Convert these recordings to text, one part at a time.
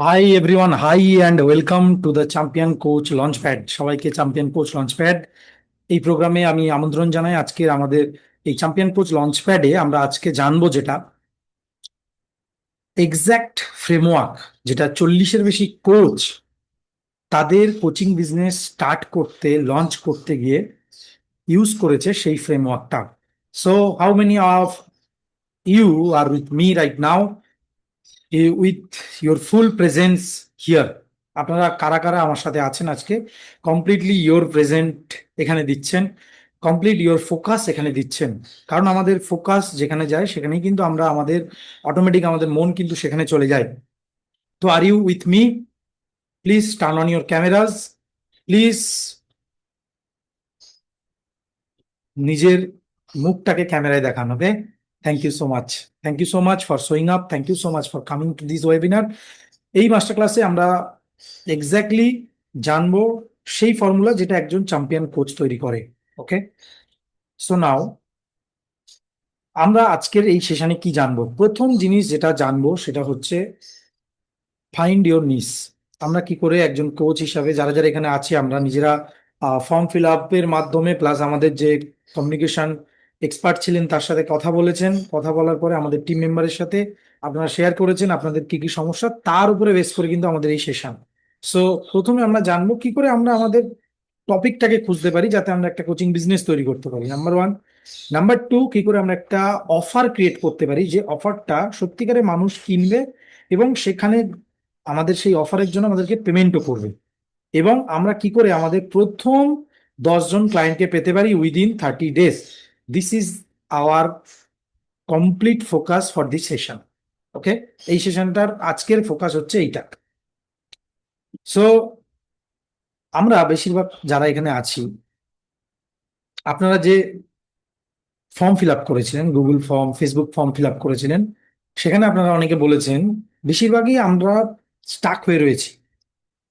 High everyone, hi and welcome to the champion coach launchpad. সবাইকে champion coach launchpad এই প্রোগ্রামে আমি আমন্ত্রণ জানাই। আজকে আমাদের এই চ্যাম্পিয়ন কোচ লঞ্চপ্যাডে আমরা আজকে জানবো যেটা এক্স্যাক্ট ফ্রেমওয়ার্ক, যেটা 40-এর বেশি কোচ তাদের কোচিং বিজনেস স্টার্ট করতে লঞ্চ করতে গিয়ে ইউজ করেছে সেই ফ্রেমওয়ার্কটা। So how many of you are with me right now with your full presence here? আপনারা কারা কারা আমার সাথে আছেন আজকে? কমপ্লিটলি ইয়োর প্রেজেন্ট এখানে দিচ্ছেন, কমপ্লিট ইয়োর ফোকাস এখানে দিচ্ছেন। কারণ আমাদের ফোকাস যেখানে যায় সেখানেই কিন্তু আমরা আমাদের অটোমেটিক আমাদের মন কিন্তু সেখানে চলে যায়। তো are you with me? Please turn on your cameras. Please নিজের মুখটাকে ক্যামেরায় দেখান। Okay, thank you so much. Thank you so much for showing up. Thank you so much for coming to this webinar. এই master ক্লাসে আমরা exactly জানবো সেই formula যেটা একজন চ্যাম্পিয়ন কোচ তৈরি করে। ওকে, সো নাও আমরা আজকের এই সেশনে কি জানবো? প্রথম জিনিস যেটা জানবো সেটা হচ্ছে ফাইন্ড ইওর নিস। আমরা কি করে একজন কোচ হিসাবে যারা যারা এখানে আছি আমরা নিজেরা ফর্ম ফিল আপের মাধ্যমে প্লাস আমাদের যে কমিউনিকেশন এক্সপার্ট ছিলেন তার সাথে কথা বলেছেন, কথা বলার পরে আমাদের টিম মেম্বারের সাথে আপনারা শেয়ার করেছেন আপনাদের কি কি সমস্যা, তার উপরে বেস করে কিন্তু আমাদের এই সেশন। সো প্রথমে আমরা জানবো কি করে আমরা আমাদের টপিকটাকে খুঁজতে পারি যাতে আমরা একটা কোচিং বিজনেস তৈরি করতে পারি, নাম্বার ওয়ান। নাম্বার টু, কি করে আমরা একটা অফার ক্রিয়েট করতে পারি যে অফারটা সত্যিকারে মানুষ কিনবে এবং সেখানে আমাদের সেই অফারের জন্য আমাদেরকে পেমেন্টও করবে। এবং আমরা কি করে আমাদের প্রথম 10 জন ক্লায়েন্টকে পেতে পারি within 30 days. This is our complete focus for this session. Okay, এই সেশনটার আজকের ফোকাস হচ্ছে এইটা। সো আমরা বেশিরভাগ যারা এখানে আছি, আপনারা যে ফর্ম ফিল আপ করেছিলেন, Google form, Facebook form fill up করেছিলেন, সেখানে আপনারা অনেকে বলেছেন বেশিরভাগই আমরা স্টাক হয়ে রয়েছি।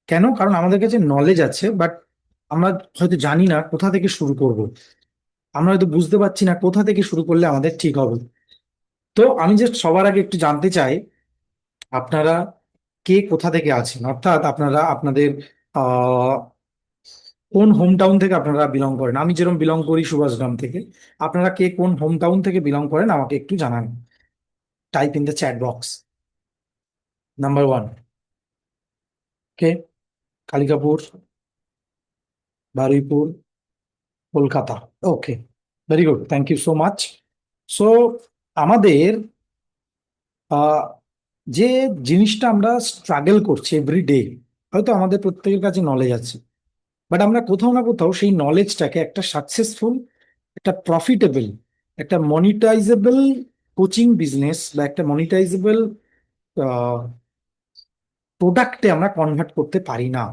কেন? কারণ আমাদের কাছে নলেজ আছে, বাট আমরা হয়তো জানি না কোথা থেকে শুরু করব। আমরা হয়তো বুঝতে পারছি না কোথা থেকে শুরু করলে আমাদের ঠিক হবে। তো আমি জাস্ট সবার আগে একটু জানতে চাই আপনারা কে কোথা থেকে আছেন, অর্থাৎ আপনারা আপনাদের আহ কোন হোম টাউন থেকে আপনারা বিলং করেন। আমি যেরকম বিলং করি সুভাষগ্রাম থেকে, আপনারা কে কোন হোম টাউন থেকে বিলং করেন আমাকে একটু জানান। Type in the chat box. Number one, কে? Kalikapur, Baruipur, Kolkata. Okay, very good, thank you so much. So আমাদের আহ, যে জিনিসটা আমরা স্ট্রাগল করছি এভরিডে, হয়তো আমাদের প্রত্যেকের কাছে নলেজ আছে, বাট আমরা কোথাও না কোথাও সেই নলেজটাকে একটা সাকসেসফুল, একটা প্রফিটেবল, একটা মনিটাইজেবল কোচিং বিজনেস বা একটা মনিটাইজেবল প্রোডাক্টে আমরা কনভার্ট করতে পারি না।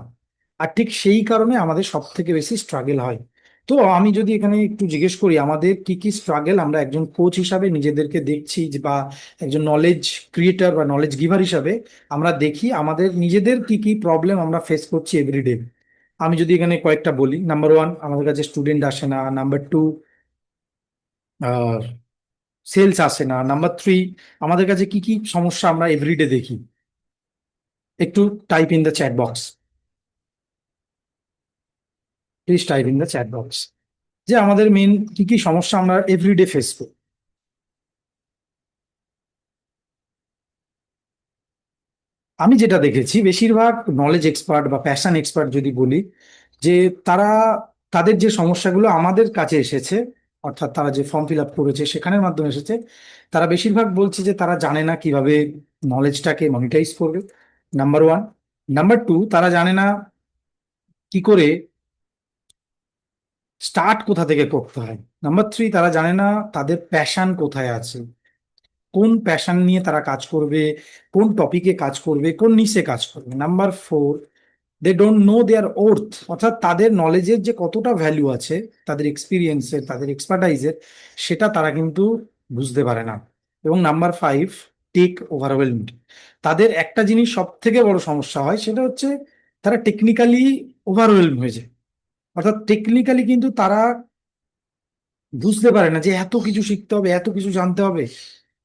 আর ঠিক সেই কারণে আমাদের সব থেকে বেশি স্ট্রাগল হয়। তো আমি যদি এখানে একটু জিজ্ঞেস করি আমাদের কি কি স্ট্রাগল আমরা একজন কোচ হিসাবে নিজেদেরকে দেখছি বা একজন নলেজ ক্রিয়েটার বা নলেজ গিভার হিসাবে আমরা দেখি আমাদের নিজেদের কি কি প্রবলেম আমরা ফেস করছি এভরিডে। আমি যদি এখানে কয়েকটা বলি, নাম্বার ওয়ান, আমাদের কাছে স্টুডেন্ট আসে না। নাম্বার টু, সেলস আসে না। নাম্বার থ্রি, আমাদের কাছে কি কি সমস্যা আমরা এভরিডে দেখি? একটু type in the chat box. Please type in the chat box যে আমাদের মেন কি কি সমস্যা আমরা এভরিডে ফেস করি। আমি যেটা দেখেছি বেশিরভাগ নলেজ এক্সপার্ট বা প্যাশন এক্সপার্ট যদি বলি, যে তারা তাদের যে সমস্যাগুলো আমাদের কাছে এসেছে, অর্থাৎ তারা যে ফর্ম ফিল আপ করেছে সেখানের মাধ্যমে এসেছে, তারা বেশিরভাগ বলছে যে তারা জানে না কিভাবে নলেজটাকে মনিটাইজ করবে, নাম্বার ওয়ান। নাম্বার টু, তারা জানে না কি করে স্টার্ট কোথা থেকে করতে হয়। নাম্বার থ্রি, তারা জানে না তাদের প্যাশন কোথায় আছে, কোন প্যাশন নিয়ে তারা কাজ করবে, কোন টপিকে কাজ করবে, কোন নিশে কাজ করবে। Number four, they don't know their worth, অর্থাৎ তাদের নলেজের যে কতটা ভ্যালু আছে, তাদের এক্সপিরিয়েন্সের, তাদের এক্সপার্টাইজের, সেটা তারা কিন্তু বুঝতে পারে না। এবং নাম্বার ফাইভ, টেক ওভারওয়েলমড। তাদের একটা জিনিস সব থেকে বড় সমস্যা হয়, সেটা হচ্ছে তারা টেকনিক্যালি ওভারওয়েলম হয়ে যায়। অর্থাৎ টেকনিক্যালি কিন্তু তারা বুঝতে পারে না যে এত কিছু শিখতে হবে, এত কিছু জানতে হবে।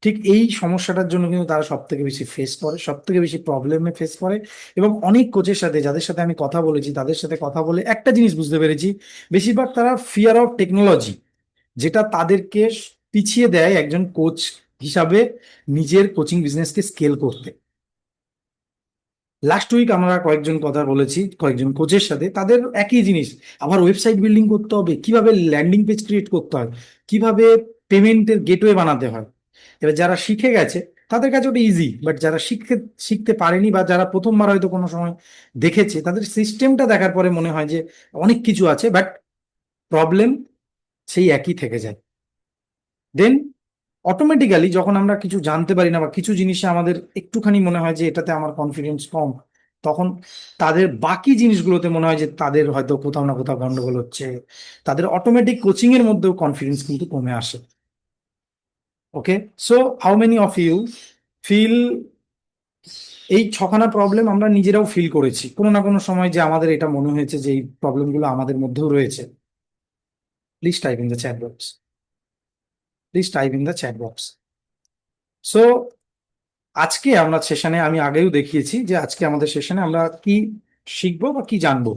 ঠিক এই সমস্যাটার জন্য কিন্তু তারা সব থেকে বেশি ফেস করে, সব থেকে বেশি প্রবলেমে ফেস করে। এবং অনেক কোচের সাথে, যাদের সাথে আমি কথা বলেছি, তাদের সাথে কথা বলে একটা জিনিস বুঝতে পেরেছি, বেশিরভাগ তারা ফিয়ার অফ টেকনোলজি, যেটা তাদেরকে পিছিয়ে দেয় একজন কোচ হিসাবে নিজের কোচিং বিজনেসকে স্কেল করতে। লাস্ট উইক আমরা কয়েকজন কথা বলেছি কয়েকজন কোচের সাথে, তাদের একই জিনিস, আবার ওয়েবসাইট বিল্ডিং করতে হবে, কিভাবে ল্যান্ডিং পেজ ক্রিয়েট করতে হয়, কিভাবে পেমেন্টের গেটওয়ে বানাতে হয়। এবার যারা শিখে গেছে তাদের কাছে ওটা ইজি, বাট যারা শিখতে শিখতে পারেনি বা যারা প্রথমবার হয়তো কোনো সময় দেখেছে, তাদের সিস্টেমটা দেখার পরে মনে হয় যে অনেক কিছু আছে, বাট প্রবলেম সেই একই থেকে যায়। দেন অটোমেটিক্যালি যখন আমরা কিছু জানতে পারি না বা কিছু জিনিসে আমাদের একটুখানি মনে হয় যে এটাতে আমার কনফিডেন্স কম, তখন তাদের বাকি জিনিসগুলোতে মনে হয় যে তাদের হয়তো কোথাও না কোথাও গন্ডগোল হচ্ছে, তাদের অটোমেটিক কোচিং এর মধ্যেও কনফিডেন্স কিন্তু কমে আসে। Okay, so how many of you feel এই ছখানা প্রবলেম আমরা নিজেরাও ফিল করেছি কোনো না কোনো সময়, যে আমাদের এটা মনে হয়েছে যে এই প্রবলেমগুলো আমাদের মধ্যেও রয়েছে? Please type in the chat box, please type in the chat box. So আজকে আমরা সেশনে, আমি আগেও দেখিয়েছি যে আজকে আমাদের সেশনে আমরা কি শিখবো বা কি জানবো।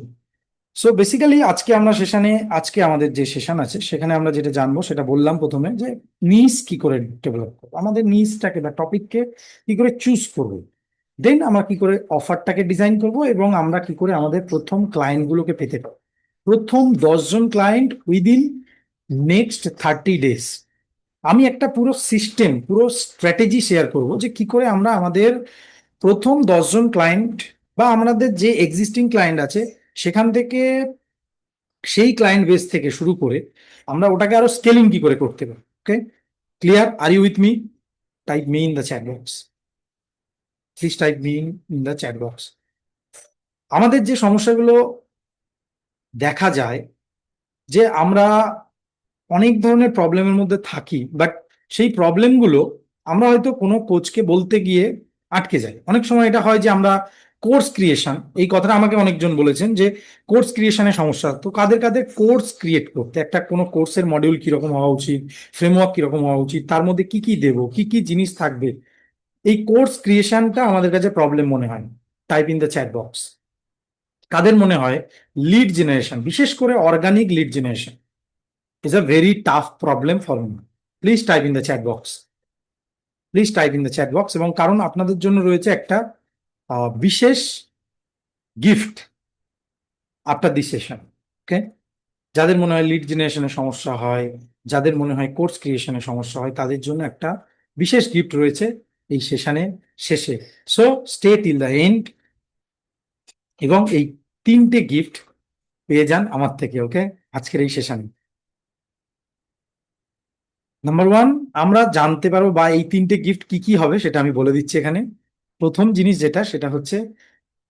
সো বেসিক্যালি আজকে আমরা সেশনে, আজকে আমাদের যে সেশন আছে সেখানে আমরা যেটা জানবো সেটা বললাম প্রথমে, যে নিস কি করে ডেভেলপ করবো, আমাদের নিসটাকে বা টপিককে কি করে চুজ করবো, দেন আমরা কি করে অফারটাকে ডিজাইন করব, এবং আমরা কি করে আমাদের প্রথম ক্লায়েন্ট গুলোকে পেতে পারবো, প্রথম 10 জন ক্লায়েন্ট উইদিন নেক্সট 30 ডেজ। আমি একটা পুরো সিস্টেম, পুরো স্ট্র্যাটেজি শেয়ার করব যে কি করে আমরা আমাদের প্রথম 10 জন ক্লায়েন্ট বা আমাদের যে এক্সিস্টিং ক্লায়েন্ট আছে সেখান থেকে, সেই ক্লায়েন্ট বেস থেকে শুরু করে আমরা ওটাকে আরো স্কেলিং কি করে করতে পারি। Okay, clear? Are you with me? Type me in the chat box, please type me in the chat box. আমাদের যে সমস্যাগুলো দেখা যায়, যে আমরা অনেক ধরনের প্রবলেমের মধ্যে থাকি, বাট সেই প্রবলেমগুলো আমরা হয়তো কোনো কোচকে বলতে গিয়ে আটকে যাই। অনেক সময় এটা হয় যে আমরা কোর্স ক্রিয়েশন, এই কথাটা আমাকে অনেকজন বলেছেন যে কোর্স ক্রিয়েশনের সমস্যা, তো কাদের কাদের কোর্স ক্রিয়েট করতে, একটা কোনো কোর্সের মডিউল কিরকম হওয়া উচিত, ফ্রেমওয়ার্ক কিরকম হওয়া উচিত, তার মধ্যে কি কি দেবো, কি কি জিনিস থাকবে, এই কোর্স ক্রিয়েশনটা আমাদের কাছে প্রবলেম মনে হয়। Type in the chat box. কাদের মনে হয় লিড জেনারেশন, বিশেষ করে organic lead generation is a very tough problem for me? Please type in the chat box. Please type in the chat box. এবং কারণ আপনাদের জন্য রয়েছে একটা বিশেষ গিফট আফটার দিস সেশন। ওকে, যাদের মনে হয় লিড জেনারেশনের সমস্যা হয়, যাদের মনে হয় কোর্স ক্রিয়েশনের সমস্যা হয়, তাদের জন্য একটা বিশেষ গিফট রয়েছে এই সেশনের শেষে। So stay till the end, এবং এই 3টে গিফট পেয়ে যান আমার থেকে। ওকে, আজকের এই সেশনে নাম্বার ওয়ান, আমরা জানতে পারবো, বা এই 3টে গিফট কি কি হবে সেটা আমি বলে দিচ্ছি এখানে। প্রথম জিনিস যেটা, সেটা হচ্ছে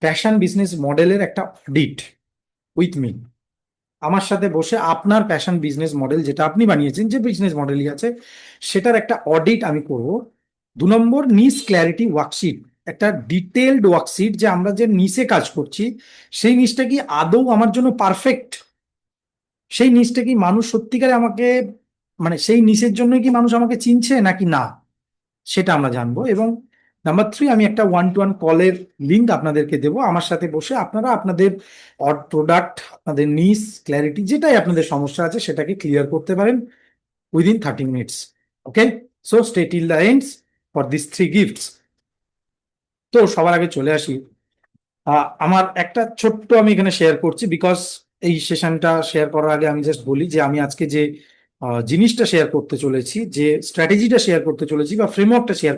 প্যাশন বিজনেস মডেলের একটা অডিট উইথ মি। আমার সাথে বসে আপনার প্যাশন বিজনেস মডেল যেটা আপনি বানিয়েছেন, যে বিজনেস মডেলই আছে, সেটার একটা অডিট আমি করব। 2 নম্বর, নিস ক্ল্যারিটি ওয়ার্কশিট, একটা ডিটেলড ওয়ার্কশিট, যে আমরা যে নিসে কাজ করছি সেই নিচটা কি আদৌ আমার জন্য পারফেক্ট, সেই নিচটা কি মানুষ সত্যিকারে আমাকে, মানে সেই নিচের জন্য কি মানুষ আমাকে চিনছে নাকি না, সেটা আমরা জানবো। এবং নাম্বার 3, আমি একটা 1-to-1 কলের লিঙ্ক আপনাদেরকে দেবো, আমার সাথে বসে আপনারা আপনাদের প্রোডাক্ট, আপনাদের নিস ক্ল্যারিটি, যেটাই আপনাদের সমস্যা আছে সেটাকে ক্লিয়ার করতে পারেন within 30 minutes. Okay, so stay till the ends for this 3 gifts. তো সবার আগে চলে আসি, আমার একটা ছোট্ট আমি এখানে শেয়ার করছি, বিকজ এই সেশনটা শেয়ার করার আগে আমি জাস্ট বলি যে আমি আজকে যে জিনিসটা শেয়ার করতে চলেছি, যে স্ট্র্যাটেজিটা শেয়ার করতে চলেছি বা ফ্রেমওয়ার্কটা শেয়ার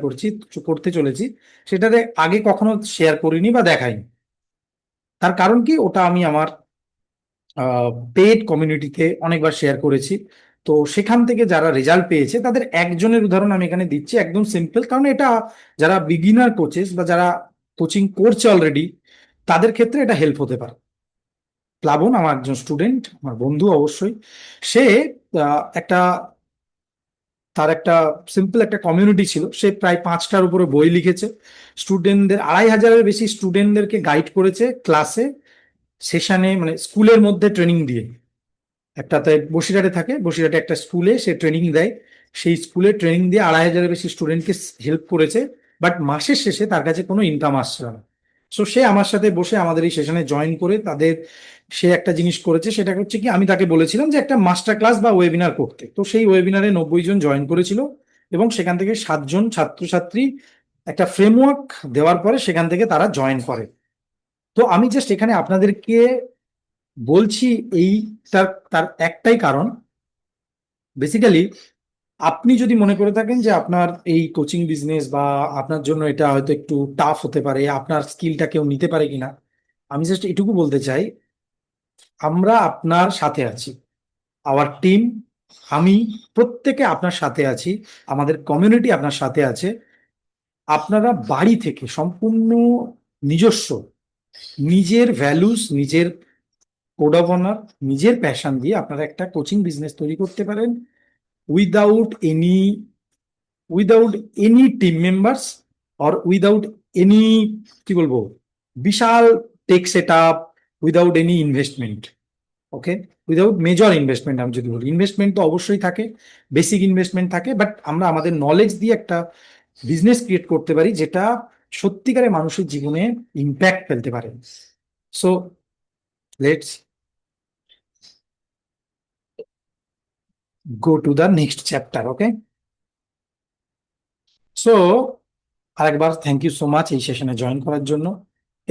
করতে চলেছি, সেটাতে আগে কখনো শেয়ার করিনি বা দেখাইনি। তার কারণ কি, ওটা আমি আমার পেড কমিউনিটিতে অনেকবার শেয়ার করেছি। তো সেখান থেকে যারা রেজাল্ট পেয়েছে তাদের একজনের উদাহরণ আমি এখানে দিচ্ছি, একদম সিম্পল, কারণ এটা যারা বিগিনার কোচেস বা যারা কোচিং করছে অলরেডি, তাদের ক্ষেত্রে এটা হেল্প হতে পারে। প্লাবন আমার একজন স্টুডেন্ট, আমার বন্ধু অবশ্যই, সে একটা, তার একটা সিম্পল একটা কমিউনিটি ছিল, সে প্রায় 5টার উপরে বই লিখেছে, স্টুডেন্টদের 2,500-এর বেশি স্টুডেন্টদেরকে গাইড করেছে ক্লাসে, সেশনে, মানে স্কুলের মধ্যে ট্রেনিং দিয়ে। একটাতে বসিরহাটে থাকে, বসিরহাটে একটা স্কুলে সে ট্রেনিং দেয়, সেই স্কুলে ট্রেনিং দিয়ে 2,500-এর বেশি স্টুডেন্টকে হেল্প করেছে, বাট মাসের শেষে তার কাছে কোনো ইনকাম আসছে না। সো সে আমার সাথে বসে আমাদের এই সেশনে জয়েন করে সে একটা জিনিস করেছে, সেটা হচ্ছে কি, আমি তাকে বলেছিলাম যে একটা মাস্টার ক্লাস বা ওয়েবিনার করতে। তো সেই ওয়েবিনারে 90 জন জয়েন করেছিল, এবং সেখান থেকে 7 জন ছাত্রছাত্রী একটা ফ্রেমওয়ার্ক দেওয়ার পরে সেখান থেকে তারা জয়েন করে। তো আমি জাস্ট এখানে আপনাদেরকে বলছি, এই তার তার একটাই কারণ, বেসিক্যালি আপনি যদি মনে করে থাকেন যে আপনার এই কোচিং বিজনেস বা আপনার জন্য এটা হয়তো একটু টাফ হতে পারে, আপনার স্কিলটা কেউ নিতে পারে কিনা, আমি জাস্ট এটুকু বলতে চাই, আমরা আপনার সাথে আছি। আওয়ার টিম, আমি, প্রত্যেকে আপনার সাথে আছি। আমাদের কমিউনিটি আপনার সাথে আছে। আপনারা বাড়ি থেকে সম্পূর্ণ নিজস্ব, নিজের ভ্যালুস, নিজের কোড অফ অনার, নিজের প্যাশন দিয়ে আপনারা একটা কোচিং বিজনেস তৈরি করতে পারেন, without any without any team members, or without any, কি বলবো, বিশাল tech set up, without any investment. Okay, without major investment. আমি যদি বলি, ইনভেস্টমেন্ট তো অবশ্যই থাকে, বেসিক ইনভেস্টমেন্ট থাকে, বাট আমরা আমাদের নলেজ দিয়ে একটা বিজনেস ক্রিয়েট করতে পারি যেটা সত্যিকারে মানুষের জীবনে ইম্প্যাক্ট ফেলতে পারে। So let's go to the next chapter. Okay, so আরেকবার থ্যাংক ইউ সো মাচ এই সেশনে জয়েন করার জন্য।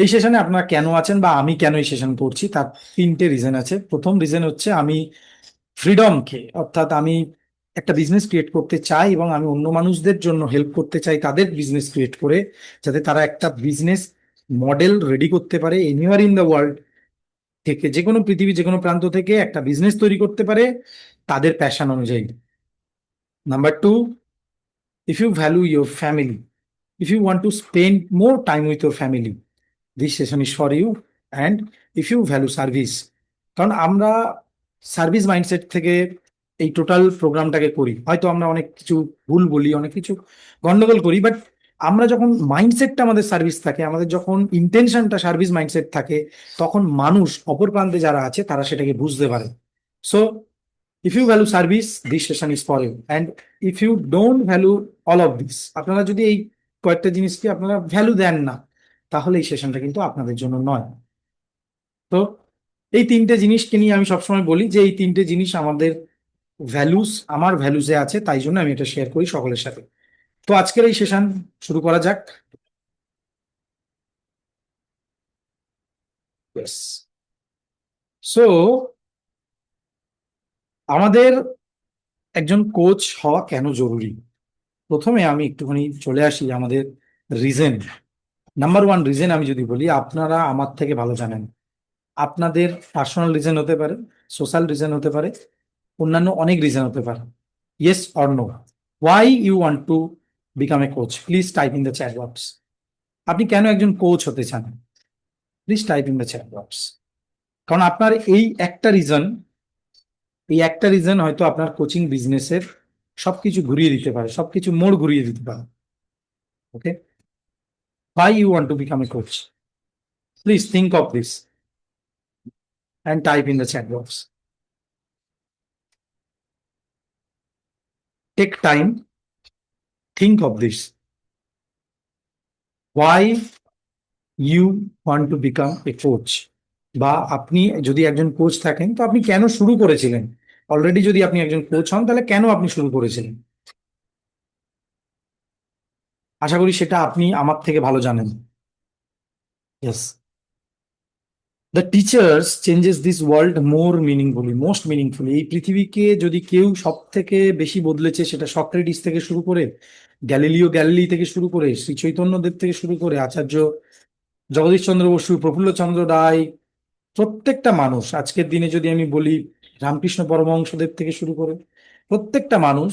এই সেশনে আপনারা কেন আছেন বা আমি কেন এই সেশন করছি, তার 3টে রিজন আছে। প্রথম রিজন হচ্ছে আমি ফ্রিডমকে, অর্থাৎ আমি একটা বিজনেস ক্রিয়েট করতে চাই এবং আমি অন্য মানুষদের জন্য হেল্প করতে চাই তাদের বিজনেস ক্রিয়েট করে, যাতে তারা একটা বিজনেস মডেল রেডি করতে পারে এনিওয়ার ইন দ্য ওয়ার্ল্ড থেকে, যে কোনো পৃথিবীর যে কোনো প্রান্ত থেকে একটা বিজনেস তৈরি করতে পারে তাদের প্যাশন অনুযায়ী। Number two, if you value your family, if you want to spend more time with your family, this session is for you. And if you value service, কারণ আমরা সার্ভিস মাইন্ডসেট থেকে এই total প্রোগ্রামটাকে করি, হয়তো আমরা অনেক কিছু ভুল বলি, অনেক কিছু গন্ডগোল করি, বাট আমরা যখন মাইন্ডসেটটা আমাদের সার্ভিস থাকে, আমাদের যখন ইন্টেনশনটা সার্ভিস মাইন্ডসেট থাকে, তখন মানুষ অপর প্রান্তে যারা আছে তারা সেটাকে বুঝতে পারে। So if you value service, this session is for you. And if you don't value all of this, আপনারা যদি এই কয়েকটা জিনিসকে আপনারা ভ্যালু দেন না, তাহলে এই সেশনটা কিন্তু আপনাদের জন্য নয়। তো এই 3টে জিনিসকে নিয়ে আমি সবসময় বলি যে এই 3টে জিনিস আমাদের ভ্যালুস, আমার ভ্যালুসে আছে, তাই জন্য আমি এটা শেয়ার করি সকলের সাথে। তো আজকের এই সেশন শুরু করা যাক। সো আমাদের একজন কোচ হওয়া কেন জরুরি, প্রথমে আমি একটুখানি চলে আসি আমাদের রিজন। নাম্বার 1 রিজন আমি যদি বলি, আপনারা আমার থেকে ভালো জানেন, আপনাদের পার্সোনাল রিজন হতে পারে, সোশ্যাল রিজন হতে পারে, অন্যান্য অনেক রিজন হতে পারে। Yes or no, why you want to become a coach, please type in the chat box. আপনি কেন একজন কোচ হতে চান, please type in the chat box. কারণ আপনার এই একটা রিজন হয়তো আপনার কোচিং বিজনেসের সবকিছু ঘুরিয়ে দিতে পারে, সবকিছু মোড় ঘুরিয়ে দিতে পারে। ওকে, why you want to become a coach, please think of this and type in the chat box. Take time, think of this, why you want to become a coach, বা আপনি যদি একজন কোচ থাকেন তো আপনি কেন শুরু করেছিলেন। অলরেডি যদি আপনি একজন কোচ হন তাহলে কেন আপনি শুরু করেছিলেন, আশা করি সেটা আপনি আমার থেকে ভালো জানেন। Yes, the teachers changes this world more meaningfully, most meaningfully. এই পৃথিবীকে যদি কেউ সব থেকে বেশি বদলেছে, সেটা সক্রেটিস থেকে শুরু করে, গ্যালিলি থেকে শুরু করে, শ্রী চৈতন্যদেব থেকে শুরু করে, আচার্য জগদীশ চন্দ্র বসু, প্রফুল্ল চন্দ্র রায়, প্রত্যেকটা মানুষ, আজকের দিনে যদি আমি বলি রামকৃষ্ণ পরমহংসদেব থেকে শুরু করে, প্রত্যেকটা মানুষ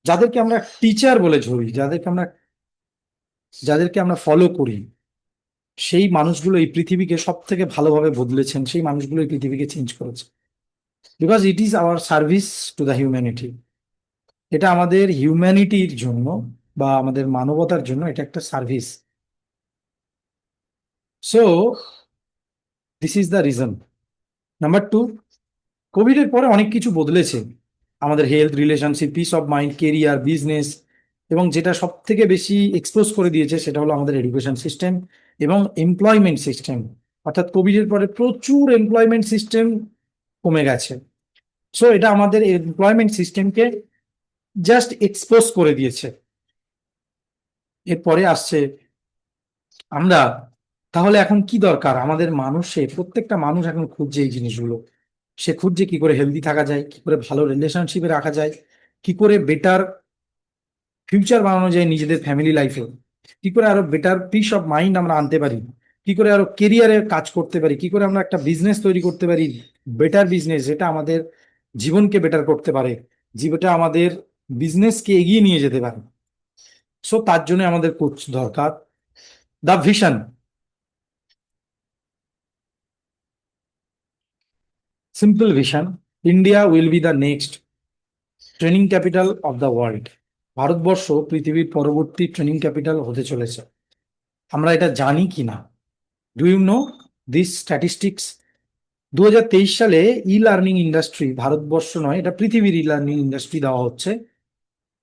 যাদেরকে আমরা টিচার বলে ধরি, যাদেরকে আমরা ফলো করি, সেই মানুষগুলো এই পৃথিবীকে সব থেকে ভালোভাবে বদলেছেন, সেই মানুষগুলো এই পৃথিবীকে চেঞ্জ করেছে। Because it is our service to the humanity. এটা আমাদের হিউম্যানিটির জন্য বা আমাদের মানবতার জন্য এটা একটা service. So this is the reason. Number 2, Covid এর পরে অনেক কিছু বদলেছে। আমাদের health, relationship, piece of mind, career, business, এবং যেটা সব থেকে বেশি এক্সপোজ করে দিয়েছে সেটা হলো আমাদের এডুকেশন সিস্টেম এবং এমপ্লয়মেন্ট সিস্টেম। অর্থাৎ কোভিডের পরে প্রচুর এমপ্লয়মেন্ট সিস্টেম কমে গেছে। সো এটা আমাদের এমপ্লয়মেন্ট সিস্টেমকে জাস্ট এক্সপোজ করে দিয়েছে। এরপরে আসছে আমরা, তাহলে এখন কি দরকার আমাদের মানুষের, প্রত্যেকটা মানুষ এখন খুঁজছে এই জিনিসগুলো। সে খুঁজছে কি করে হেলদি থাকা যায়, কি করে ভালো রিলেশনশিপে রাখা যায়, কি করে বেটার ফিউচার বানানো যায় নিজেদের ফ্যামিলি লাইফে, কি করে আরো বেটার পিস অফ মাইন্ড আমরা আনতে পারি, কি করে আরো কেরিয়ারে কাজ করতে পারি, কি করে আমরা একটা বিজনেস তৈরি করতে পারি, বেটার বিজনেস যেটা আমাদের জীবনকে বেটার করতে পারে, যেটা আমাদের বিজনেসকে এগিয়ে নিয়ে যেতে পারে। সো তার জন্য আমাদের কোচ দরকার। The vision, simple vision, India will be the next training capital of the world. Bharatvarsha পৃথিবীর পরবর্তী ট্রেনিং ক্যাপিটাল হতে চলেছে। আমরা এটা জানি কি না? Do you know this statistics? 2023 সালে ই লার্নিং ইন্ডাস্ট্রি, ভারতবর্ষ নয়, এটা পৃথিবীর ই লার্নিং ইন্ডাস্ট্রি দেওয়া হচ্ছে,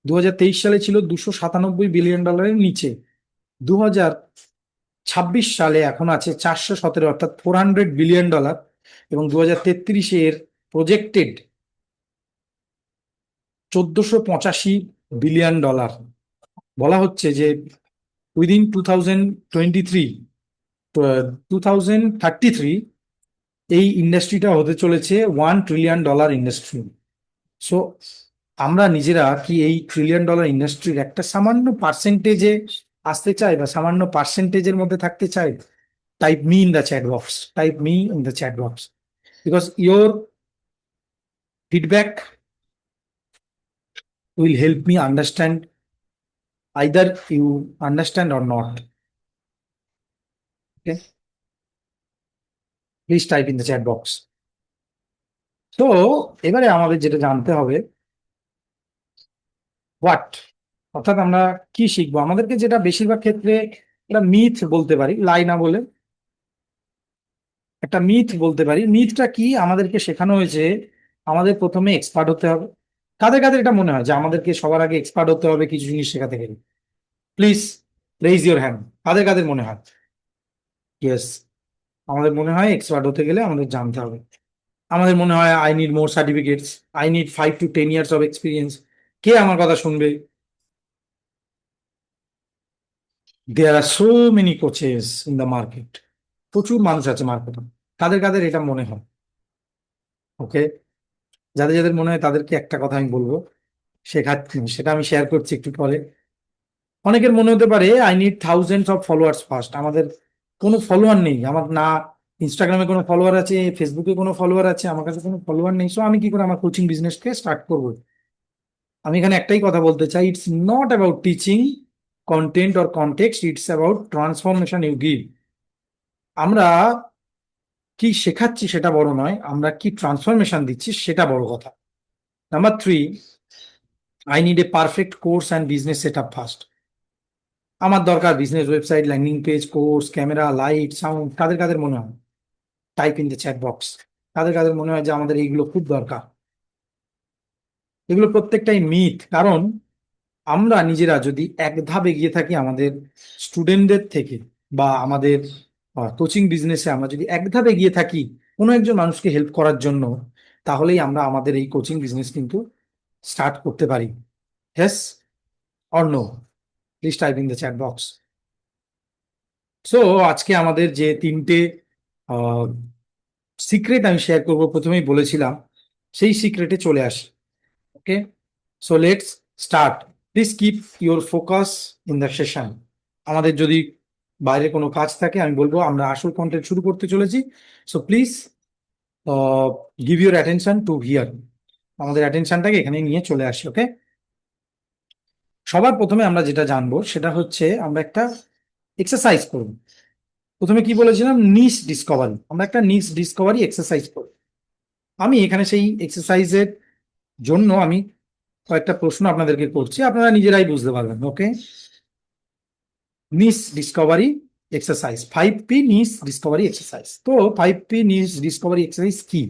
2023 সালে ছিল $297 বিলিয়ন নিচে। 2026 সালে এখন আছে 417, অর্থাৎ $400 বিলিয়ন। এবং 2033 এর প্রজেক্টেড $1485 বিলিয়ন। বলা হচ্ছে যে উইদিন 2033 এই ইন্ডাস্ট্রিটা হতে চলেছে $1 ট্রিলিয়ন ইন্ডাস্ট্রি। সো আমরা নিজেরা কি এই $1 ট্রিলিয়ন ইন্ডাস্ট্রির একটা সামান্য পার্সেন্টেজে আসতে চাই বা সামান্য পার্সেন্টেজের মধ্যে থাকতে চাই? Type me in the chat box, type me in the chat box, because your feedback will help me understand either you understand or not. Okay, please type in the chat box. তো এবারে আমাদের যেটা জানতে হবে, what, অর্থাৎ আমরা কি শিখবো। আমাদেরকে যেটা বেশিরভাগ ক্ষেত্রে একটা মিথ বলতে পারি, লাই না বলে একটা মিথ বলতে পারি। মিথটা কি? আমাদেরকে শেখানো হয়েছে আমাদের প্রথমে এক্সপার্ট হতে হবে। কাদের কাদের এটা মনে হয় যে আমাদেরকে সবার আগে এক্সপার্ট হতে হবে কিছু জিনিস শেখাতে গেলে? Please raise your hand. কাদের কাদের মনে হয়? ইয়েস, আমাদের মনে হয় এক্সপার্ট হতে গেলে আমাদের জানতে হবে। আমাদের মনে হয় I need more certificates, I need 5 to 10 years of experience. কে আমার কথা শুনবে? There are so many coaches in the market. প্রচুর মানুষ আছে মার্কেটে। কাদের কাদের এটা মনে হয়? ওকে, যাদের যাদের মনে হয় তাদেরকে একটা কথা আমি বলবো, শেখাচ্ছি সেটা আমি শেয়ার করছি একটু পরে। অনেকের মনে হতে পারে I need thousands of followers first. আমাদের কোনো ফলোয়ার নেই, আমার না ইনস্টাগ্রামে কোনো ফলোয়ার আছে, ফেসবুকে কোনো ফলোয়ার আছে, আমার কাছে কোনো ফলোয়ার নেই। সো আমি কি করে আমার কোচিং বিজনেসকে স্টার্ট করবো? আমি এখানে একটাই কথা বলতে চাই, it's not about teaching content or context, it's about transformation you give. আমরা কি শেখাচ্ছি সেটা বড় নয়, আমরা কি ট্রান্সফরমেশন দিচ্ছি সেটা বড় কথা। Number 3, I need a perfect course and business set up first. আমার দরকার business website, landing page, course, camera, light, sound. কাদের কাদের মনে হয়? Type in the chat box. কাদের কাদের মনে হয় যে আমাদের এইগুলো খুব দরকার? এগুলো প্রত্যেকটাই মিথ। কারণ আমরা নিজেরা যদি এক ধাপ এগিয়ে থাকি আমাদের স্টুডেন্টদের থেকে, বা আমাদের কোচিং বিজনেসে আমরা যদি এক ধাপ এগিয়ে থাকি কোনো একজন মানুষকে হেল্প করার জন্য, তাহলেই আমরা আমাদের এই কোচিং বিজনেস কিন্তু স্টার্ট করতে পারি। Yes or no? Please type in the chat box. So আজকে আমাদের যে 3টে সিক্রেট আমি শেয়ার করব, প্রথমেই বলেছিলাম, সেই সিক্রেটে চলে আসি। Okay, so let's start. Please keep your focus in the session. আমাদের যদি বাইরে কোনো কাজ থাকে আমি বলবো আমরা আসল কন্টেন্ট শুরু করতে চলেছি। So please give your attention to here. আমাদের অ্যাটেনশনটাকে এখানে নিয়ে চলে আসি। ওকে, সবার প্রথমে আমরা যেটা জানবো সেটা হচ্ছে আমরা একটা এক্সারসাইজ করব। প্রথমে কি বলেছিলাম? নিশ ডিসকভারি। আমরা একটা নিশ ডিসকভারি এক্সারসাইজ করব। আমি এখানে সেই এক্সারসাইজের জন্য আমি কয়েকটা প্রশ্ন আপনাদেরকে করছি, আপনারা নিজেরাই বুঝতে পারবেন। ওকে, নিস ডিসকভারি এক্সারসাইজ, 5P নিস ডিসকভারি এক্সারসাইজ। তো 5P নিস ডিসকভারি এক্সারসাইজ কি?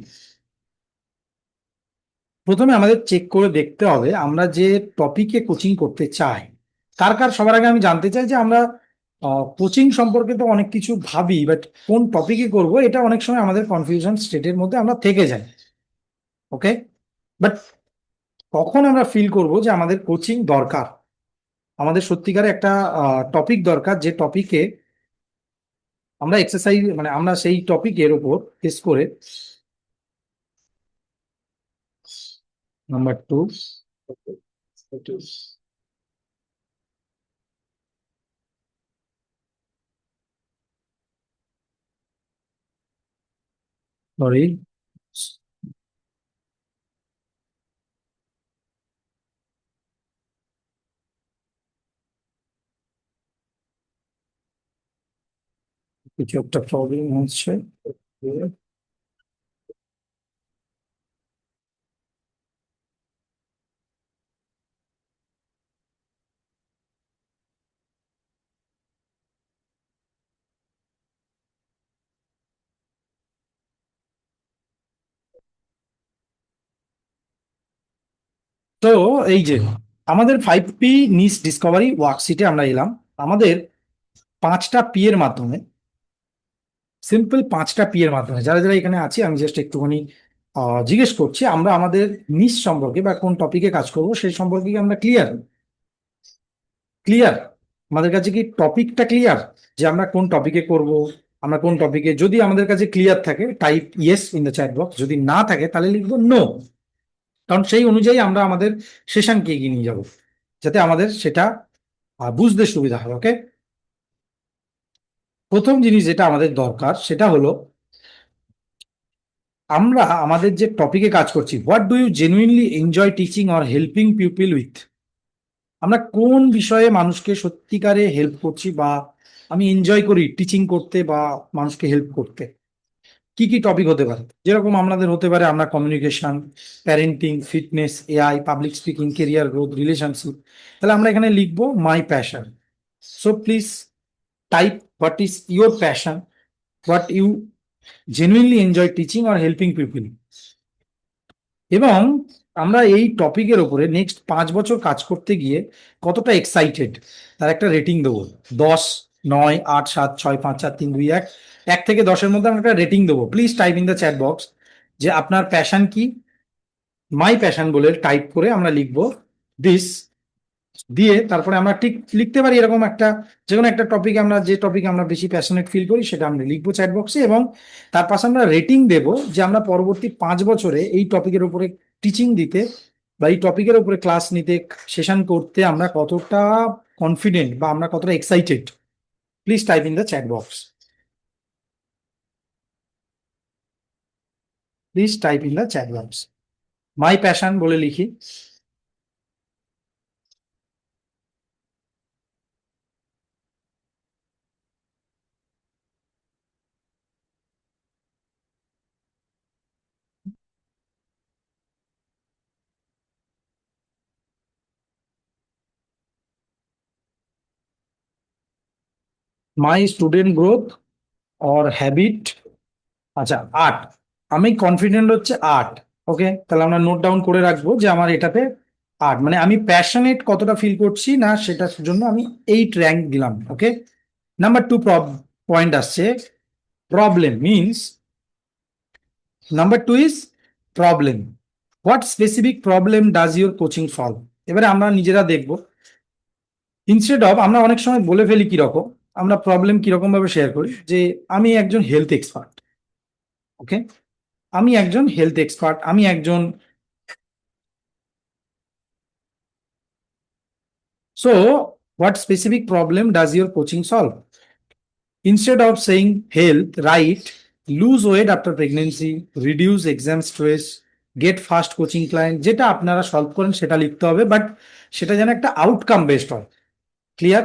প্রথমে আমাদের চেক করে দেখতে হবে আমরা যে টপিকে কোচিং করতে চাই কার কার। সবার আগে আমি জানতে চাই যে আমরা কোচিং সম্পর্কে তো অনেক কিছু ভাবি, বাট কোন টপিকে করব এটা অনেক সময় আমাদের কনফিউশন স্টেটের মধ্যে আমরা থেকে যাই। ওকে, বাট কখন আমরা ফিল করব যে আমাদের কোচিং দরকার, আমাদের সত্যিকারে একটা টপিক দরকার যে টপিকে আমরা এক্সারসাইজ মানে আমরা সেই টপিকের উপর বেস করে। নাম্বার টু, সরি, কিছু একটা প্রবলেম হচ্ছে। তো এই যে আমাদের 5P নিস ডিসকভারি ওয়ার্কশিটে আমরা এলাম। আমাদের 5টা P এর মাধ্যমে, সিম্পল 5টা P এর মাধ্যমে যারা যারা এখানে আছি আমি জাস্ট একটুখানি জিজ্ঞেস করছি আমরা আমাদের নিস সম্পর্কে বা কোন টপিকে কাজ করব সেই সম্পর্কে কি আমরা ক্লিয়ার? ক্লিয়ার? আমাদের কাছে কি টপিকটা ক্লিয়ার যে আমরা কোন টপিকে করব, আমরা কোন টপিকে? যদি আমাদের কাছে ক্লিয়ার থাকে type yes in the chat box, যদি না থাকে তাহলে লিখবো নো। কারণ সেই অনুযায়ী আমরা আমাদের সেশনকে এগিয়ে নিয়ে যাব, যাতে আমাদের সেটা বুঝতে সুবিধা হয়। ওকে, প্রথম জিনিস যেটা আমাদের দরকার সেটা হলো আমরা আমাদের যে টপিকে কাজ করছি, what do you genuinely enjoy teaching or helping people with. আমরা কোন বিষয়ে মানুষকে সত্যিকারে হেল্প করছি বা আমি এনজয় করি টিচিং করতে বা মানুষকে হেল্প করতে। কি কি টপিক হতে পারে? যেরকম আমাদের হতে পারে আমরা communication, parenting, fitness, AI, public speaking, career growth, relationship. তাহলে আমরা এখানে লিখবো my passion. So please type what is your passion, what you genuinely enjoy teaching or helping people. এবং আমরা এই টপিকের ওপরে নেক্সট 5 বছর কাজ করতে গিয়ে কতটা এক্সাইটেড তার একটা রেটিং দেবো। 10, 9, 8, 7, 6, 5, 4, 3, 2, 1, 1 থেকে 10-এর মধ্যে আমরা একটা রেটিং দেবো। Please type in the chat box যে আপনার প্যাশন কি। মাই প্যাশন বলে টাইপ করে আমরা লিখবো দিস, দিয়ে তারপরে আমরা ঠিক লিখতে পারি এরকম একটা যে কোনো একটা টপিক, আমরা যে টপিক আমরা বেশি প্যাশনেট ফিল করি সেটা আমরা লিখবো চ্যাট বক্সে। এবং তার পাশে আমরা রেটিং দেব যে আমরা পরবর্তী 5 বছরে এই টপিকের উপরে টিচিং দিতে বা এই টপিকের উপরে ক্লাস নিতে, সেশন করতে আমরা কতটা কনফিডেন্ট বা আমরা কতটা excited. Please type in the chat box, please type in the chat box. My passion বলে লিখি। My student growth or habit. আচ্ছা, আর্ট। আমি কনফিডেন্ট হচ্ছে আর্ট। ওকে, তাহলে আমরা নোট ডাউন করে রাখবো যে আমার এটাতে আর্ট মানে আমি প্যাশনেট কতটা ফিল করছি না সেটার জন্য আমি 8 র্যাঙ্ক দিলাম। ওকে, নাম্বার 2 পয়েন্ট আসছে problem means. Number 2 is problem. What specific problem does your coaching solve. এবারে আমরা নিজেরা দেখবো, ইনস্টেড অফ আমরা অনেক সময় বলে ফেলি কিরকম, আমরা প্রবলেম কিরকম ভাবে শেয়ার করি যে আমি একজন হেলথ এক্সপার্ট। ওকে, আমি একজন হেলথ এক্সপার্ট, আমি একজন। So, what specific problem does your coaching solve? Instead of saying health, write lose weight after pregnancy, reduce exam stress, get fast coaching client। যেটা আপনারা সলভ করেন সেটা লিখতে হবে, বাট সেটা যেন একটা আউটকাম বেসড হয়। ক্লিয়ার?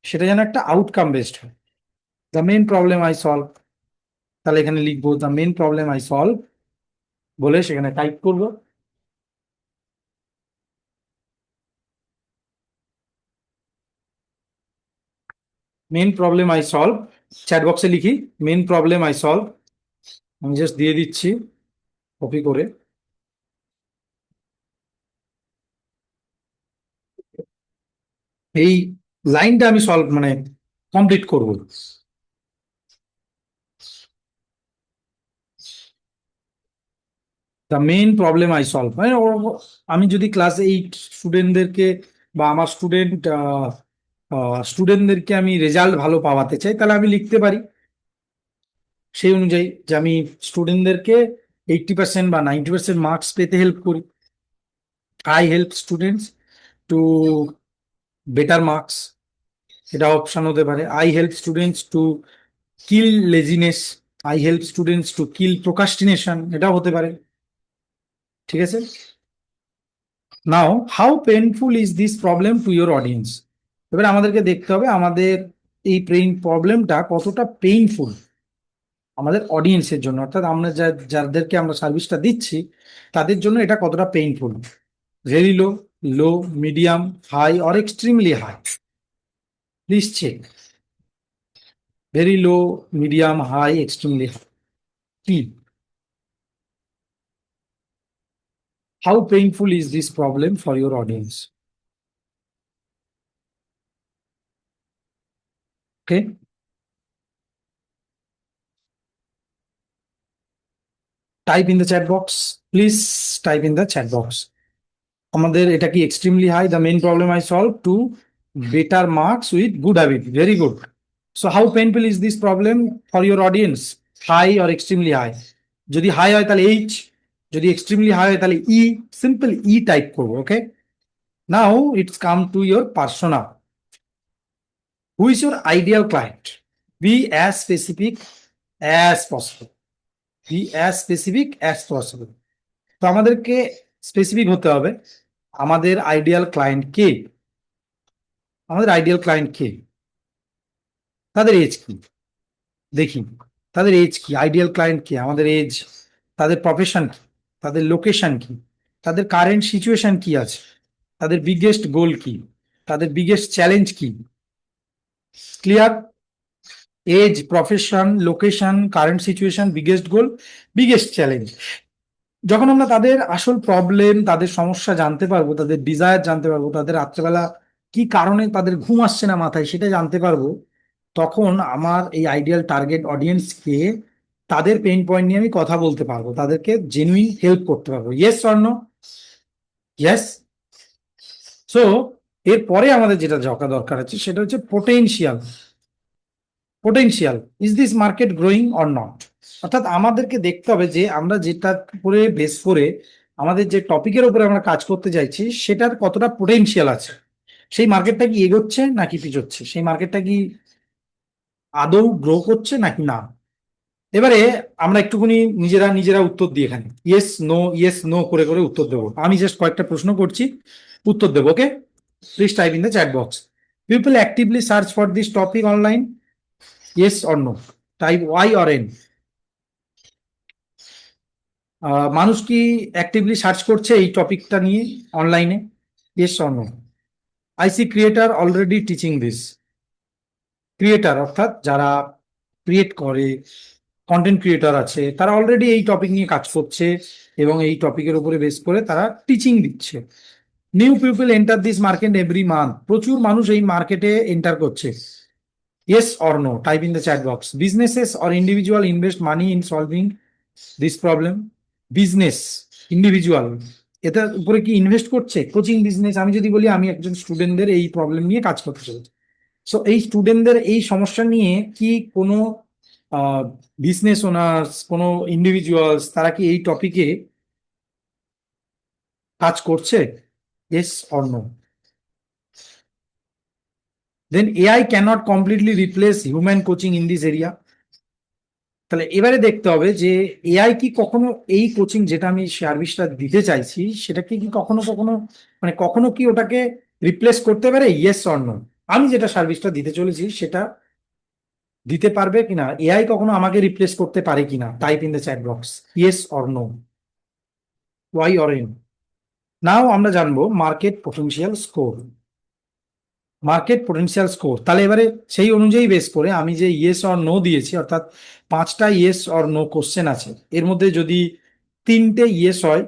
সেটা যেন একটা আউটকাম বেসড হয়। The main problem I solve, তাহলে এখানে লিখবো the main problem I solve বলে সেখানে টাইপ করবো main problem I solve. Chat বক্সে লিখি মেইন প্রবলেম আই সলভ। আমি জাস্ট দিয়ে দিচ্ছি কপি করে। এই লাইনটা আমি সলভ মানে কমপ্লিট করব। The main problem I solve, মানে আমি যদি ক্লাস 8 স্টুডেন্টদেরকে বা আমার স্টুডেন্টদেরকে আমি রেজাল্ট ভালো পাওয়াতে চাই, তাহলে আমি লিখতে পারি সেই অনুযায়ী যে আমি স্টুডেন্টদেরকে 80% বা 90% মার্কস পেতে হেল্প করি। I help students to better marks, এটা অপশন হতে পারে। I help students to kill laziness, I help students to kill procrastination, এটাও হতে পারে। ঠিক আছে। Now how painful is this problem to your audience. এবার আমাদেরকে দেখতে হবে আমাদের এই প্রবলেমটা কতটা পেইনফুল আমাদের অডিয়েন্সের জন্য, অর্থাৎ আমরা যাদেরকে আমরা সার্ভিসটা দিচ্ছি তাদের জন্য এটা কতটা painful. Very low, low, medium, high or extremely high. Please check. Very low, medium, high, extremely high কি? How painful is this problem for your audience? Okay, type in the chat box, please type in the chat box. আমাদের এটা কি extremely high? The main problem I solve to better marks with good habit, very good. So how painful is this problem for your audience? High or extremely high? যদি high হয় তাহলে H, যদি extremely high হয় তাহলে ই। Simple ই type করবো। Okay, now it's come to your persona. Who is your ideal client? Be as specific as possible, be as specific as possible. তো আমাদেরকে স্পেসিফিক হতে হবে। আমাদের আইডিয়াল ক্লায়েন্ট কে? আমাদের আইডিয়াল ক্লায়েন্ট কে? তাদের এজ কি? দেখি তাদের এজ কি, আইডিয়াল ক্লায়েন্ট কে, আমাদের এজ, তাদের প্রফেশন কি, তাদের লোকেশন কি, তাদের কারেন্ট সিচুয়েশন কি আছে, তাদের বিগেস্ট গোল কি, তাদের বিগেস্ট চ্যালেঞ্জ কি। Clear? Age, profession, location, current situation, biggest goal, biggest challenge. যখন আমরা তাদের আসল প্রবলেম, তাদের সমস্যা জানতে পারবো, তাদের ডিজায়ার জানতে পারবো, তাদের রাত্রেবেলা কি কারণে তাদের ঘুম আসছে না মাথায় সেটা জানতে পারবো, তখন আমার এই আইডিয়াল টার্গেট অডিয়েন্সকে তাদের পেইন পয়েন্ট নিয়ে আমি কথা বলতে পারবো, তাদেরকে জেনুইন হেল্প করতে পারবো। Yes or no? Yes. So এরপরে আমাদের যেটা দরকার আছে সেটা হচ্ছে potential. Potential, is this market growing or not? অর্থাৎ আমাদেরকে দেখতে হবে যে আমরা যেটা উপরে বেস করে আমাদের যে টপিকের উপরে আমরা কাজ করতে চাইছি সেটার কতটা পোটেনশিয়াল আছে। সেই মার্কেটটা কি এগোচ্ছে নাকি পিছোচ্ছে, সেই মার্কেটটা কি আদৌ গ্রো করছে নাকি না। এবারে আমরা একটুখানি নিজেরা নিজেরা উত্তর দিই এখানে, ইয়েস নো ইয়েস নো করে করে উত্তর দেবো। আমি জাস্ট কয়েকটা প্রশ্ন করছি, উত্তর দেবো। Okay, please type in the chat box. People actively search for this topic online, yes or no? Type Y or N. মানুষ কি অ্যাক্টিভলি সার্চ করছে এই টপিকটা নিয়ে অনলাইনে? Yes or no? I see creator already teaching this. Creator অর্থাৎ যারা create করে, কন্টেন্ট ক্রিয়েটার আছে, তারা অলরেডি এই টপিক নিয়ে কাজ করছে এবং এই টপিকের উপরে বেস করে তারা টিচিং দিচ্ছে। New people enter this market every month, প্রচুর মানুষ এই মার্কেটে এন্টার করছে। Yes or no? Type in the chat box. Businesses or individual invest money in solving this problem? Business, individual, এটার উপরে কি ইনভেস্ট করছে? কোচিং বিজনেস, আমি যদি বলি আমি একজন স্টুডেন্টদের এই প্রবলেম নিয়ে কাজ করতে চলেছি, সো এই স্টুডেন্টদের এই সমস্যা নিয়ে কি কোনো বিজনেস ওনার্স, কোনো ইন্ডিভিজুয়ালস, তারা কি এই টপিকে কাজ করছে? Yes or no? Then AI cannot completely replace human coaching in this area. তাহলে এবারে দেখতে হবে যে এআই কি কখনো এই কোচিং যেটা আমি সার্ভিসটা দিতে চাইছি সেটাকে কি কখনো কখনো মানে কখনো কি ওটাকে রিপ্লেস করতে পারে? Yes or no? আমি যেটা সার্ভিসটা দিতে চলেছি সেটা দিতে পারবে কিনা, এআই কখনো আমাকে রিপ্লেস করতে পারে কিনা? Type in the chat box yes or no, Y or N. Now আমরা জানবো market potential score. Market potential score, তাহলে এবারে সেই অনুযায়ী বেস করে আমি যে ইয়েস অর নো দিয়েছি, অর্থাৎ 5টা ইয়েস অর নো কোশ্চেন আছে, এর মধ্যে যদি 3টে ইয়েস হয়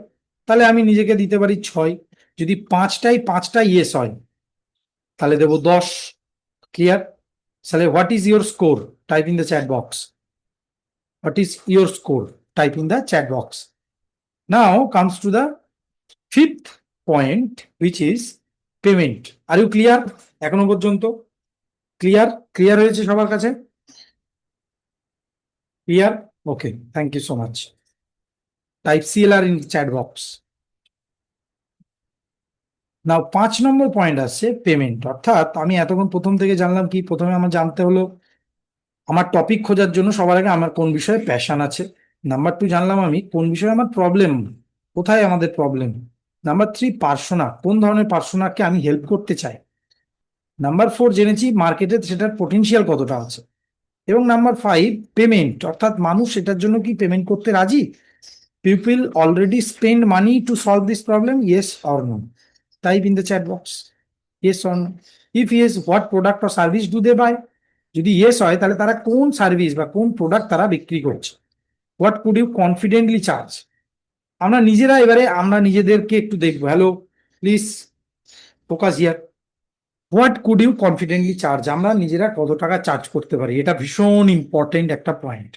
তাহলে আমি নিজেকে দিতে পারি 6। যদি 5টাই 5টা ইয়েস হয় তাহলে দেবো 10। ক্লিয়ার? তাহলে what is your score? Type in the chat box. What is your score? Type in the chat box. Now comes to the fifth point, which is payment. Are you clear এখনো পর্যন্ত? Clear? Clear হয়েছে সবার কাছে? Clear? Okay, thank you so much. Type CLR in chat box. Now 5 নম্বর point আসছে payment. অর্থাৎ আমি এতক্ষণ প্রথম থেকে জানলাম কি, প্রথমে আমার জানতে হলো আমার টপিক খোঁজার জন্য সবার আগে আমার কোন বিষয়ে প্যাশন আছে। নাম্বার 2 জানলাম আমি কোন বিষয়ে আমার প্রবলেম, কোথায় আমাদের প্রবলেম। নাম্বার 3 পার্সোনা, কোন ধরনের পার্সোনাকে আমি হেল্প করতে চাই। নাম্বার 4 জেনেছি মার্কেটে সেটার পোটেনশিয়াল কতটা আছে। এবং নাম্বার 5 পেমেন্ট, অর্থাৎ মানুষ এটার জন্য কি পেমেন্ট করতে রাজি। People already spend money to solve this problem, yes or no? Type in the chat box yes or no. If yes, what product or service do they buy? যদি yes হয় তাহলে তারা কোন সার্ভিস বা কোন product তারা বিক্রি করছে। What could you confidently charge? আমরা নিজেরা এবারে আমরা নিজেদেরকে একটু দেখবো। Hello, please focus here. What could you confidently charge, আমরা নিজেরা কত টাকা চার্জ করতে পারি, এটা ভীষণ ইম্পর্টেন্ট একটা পয়েন্ট।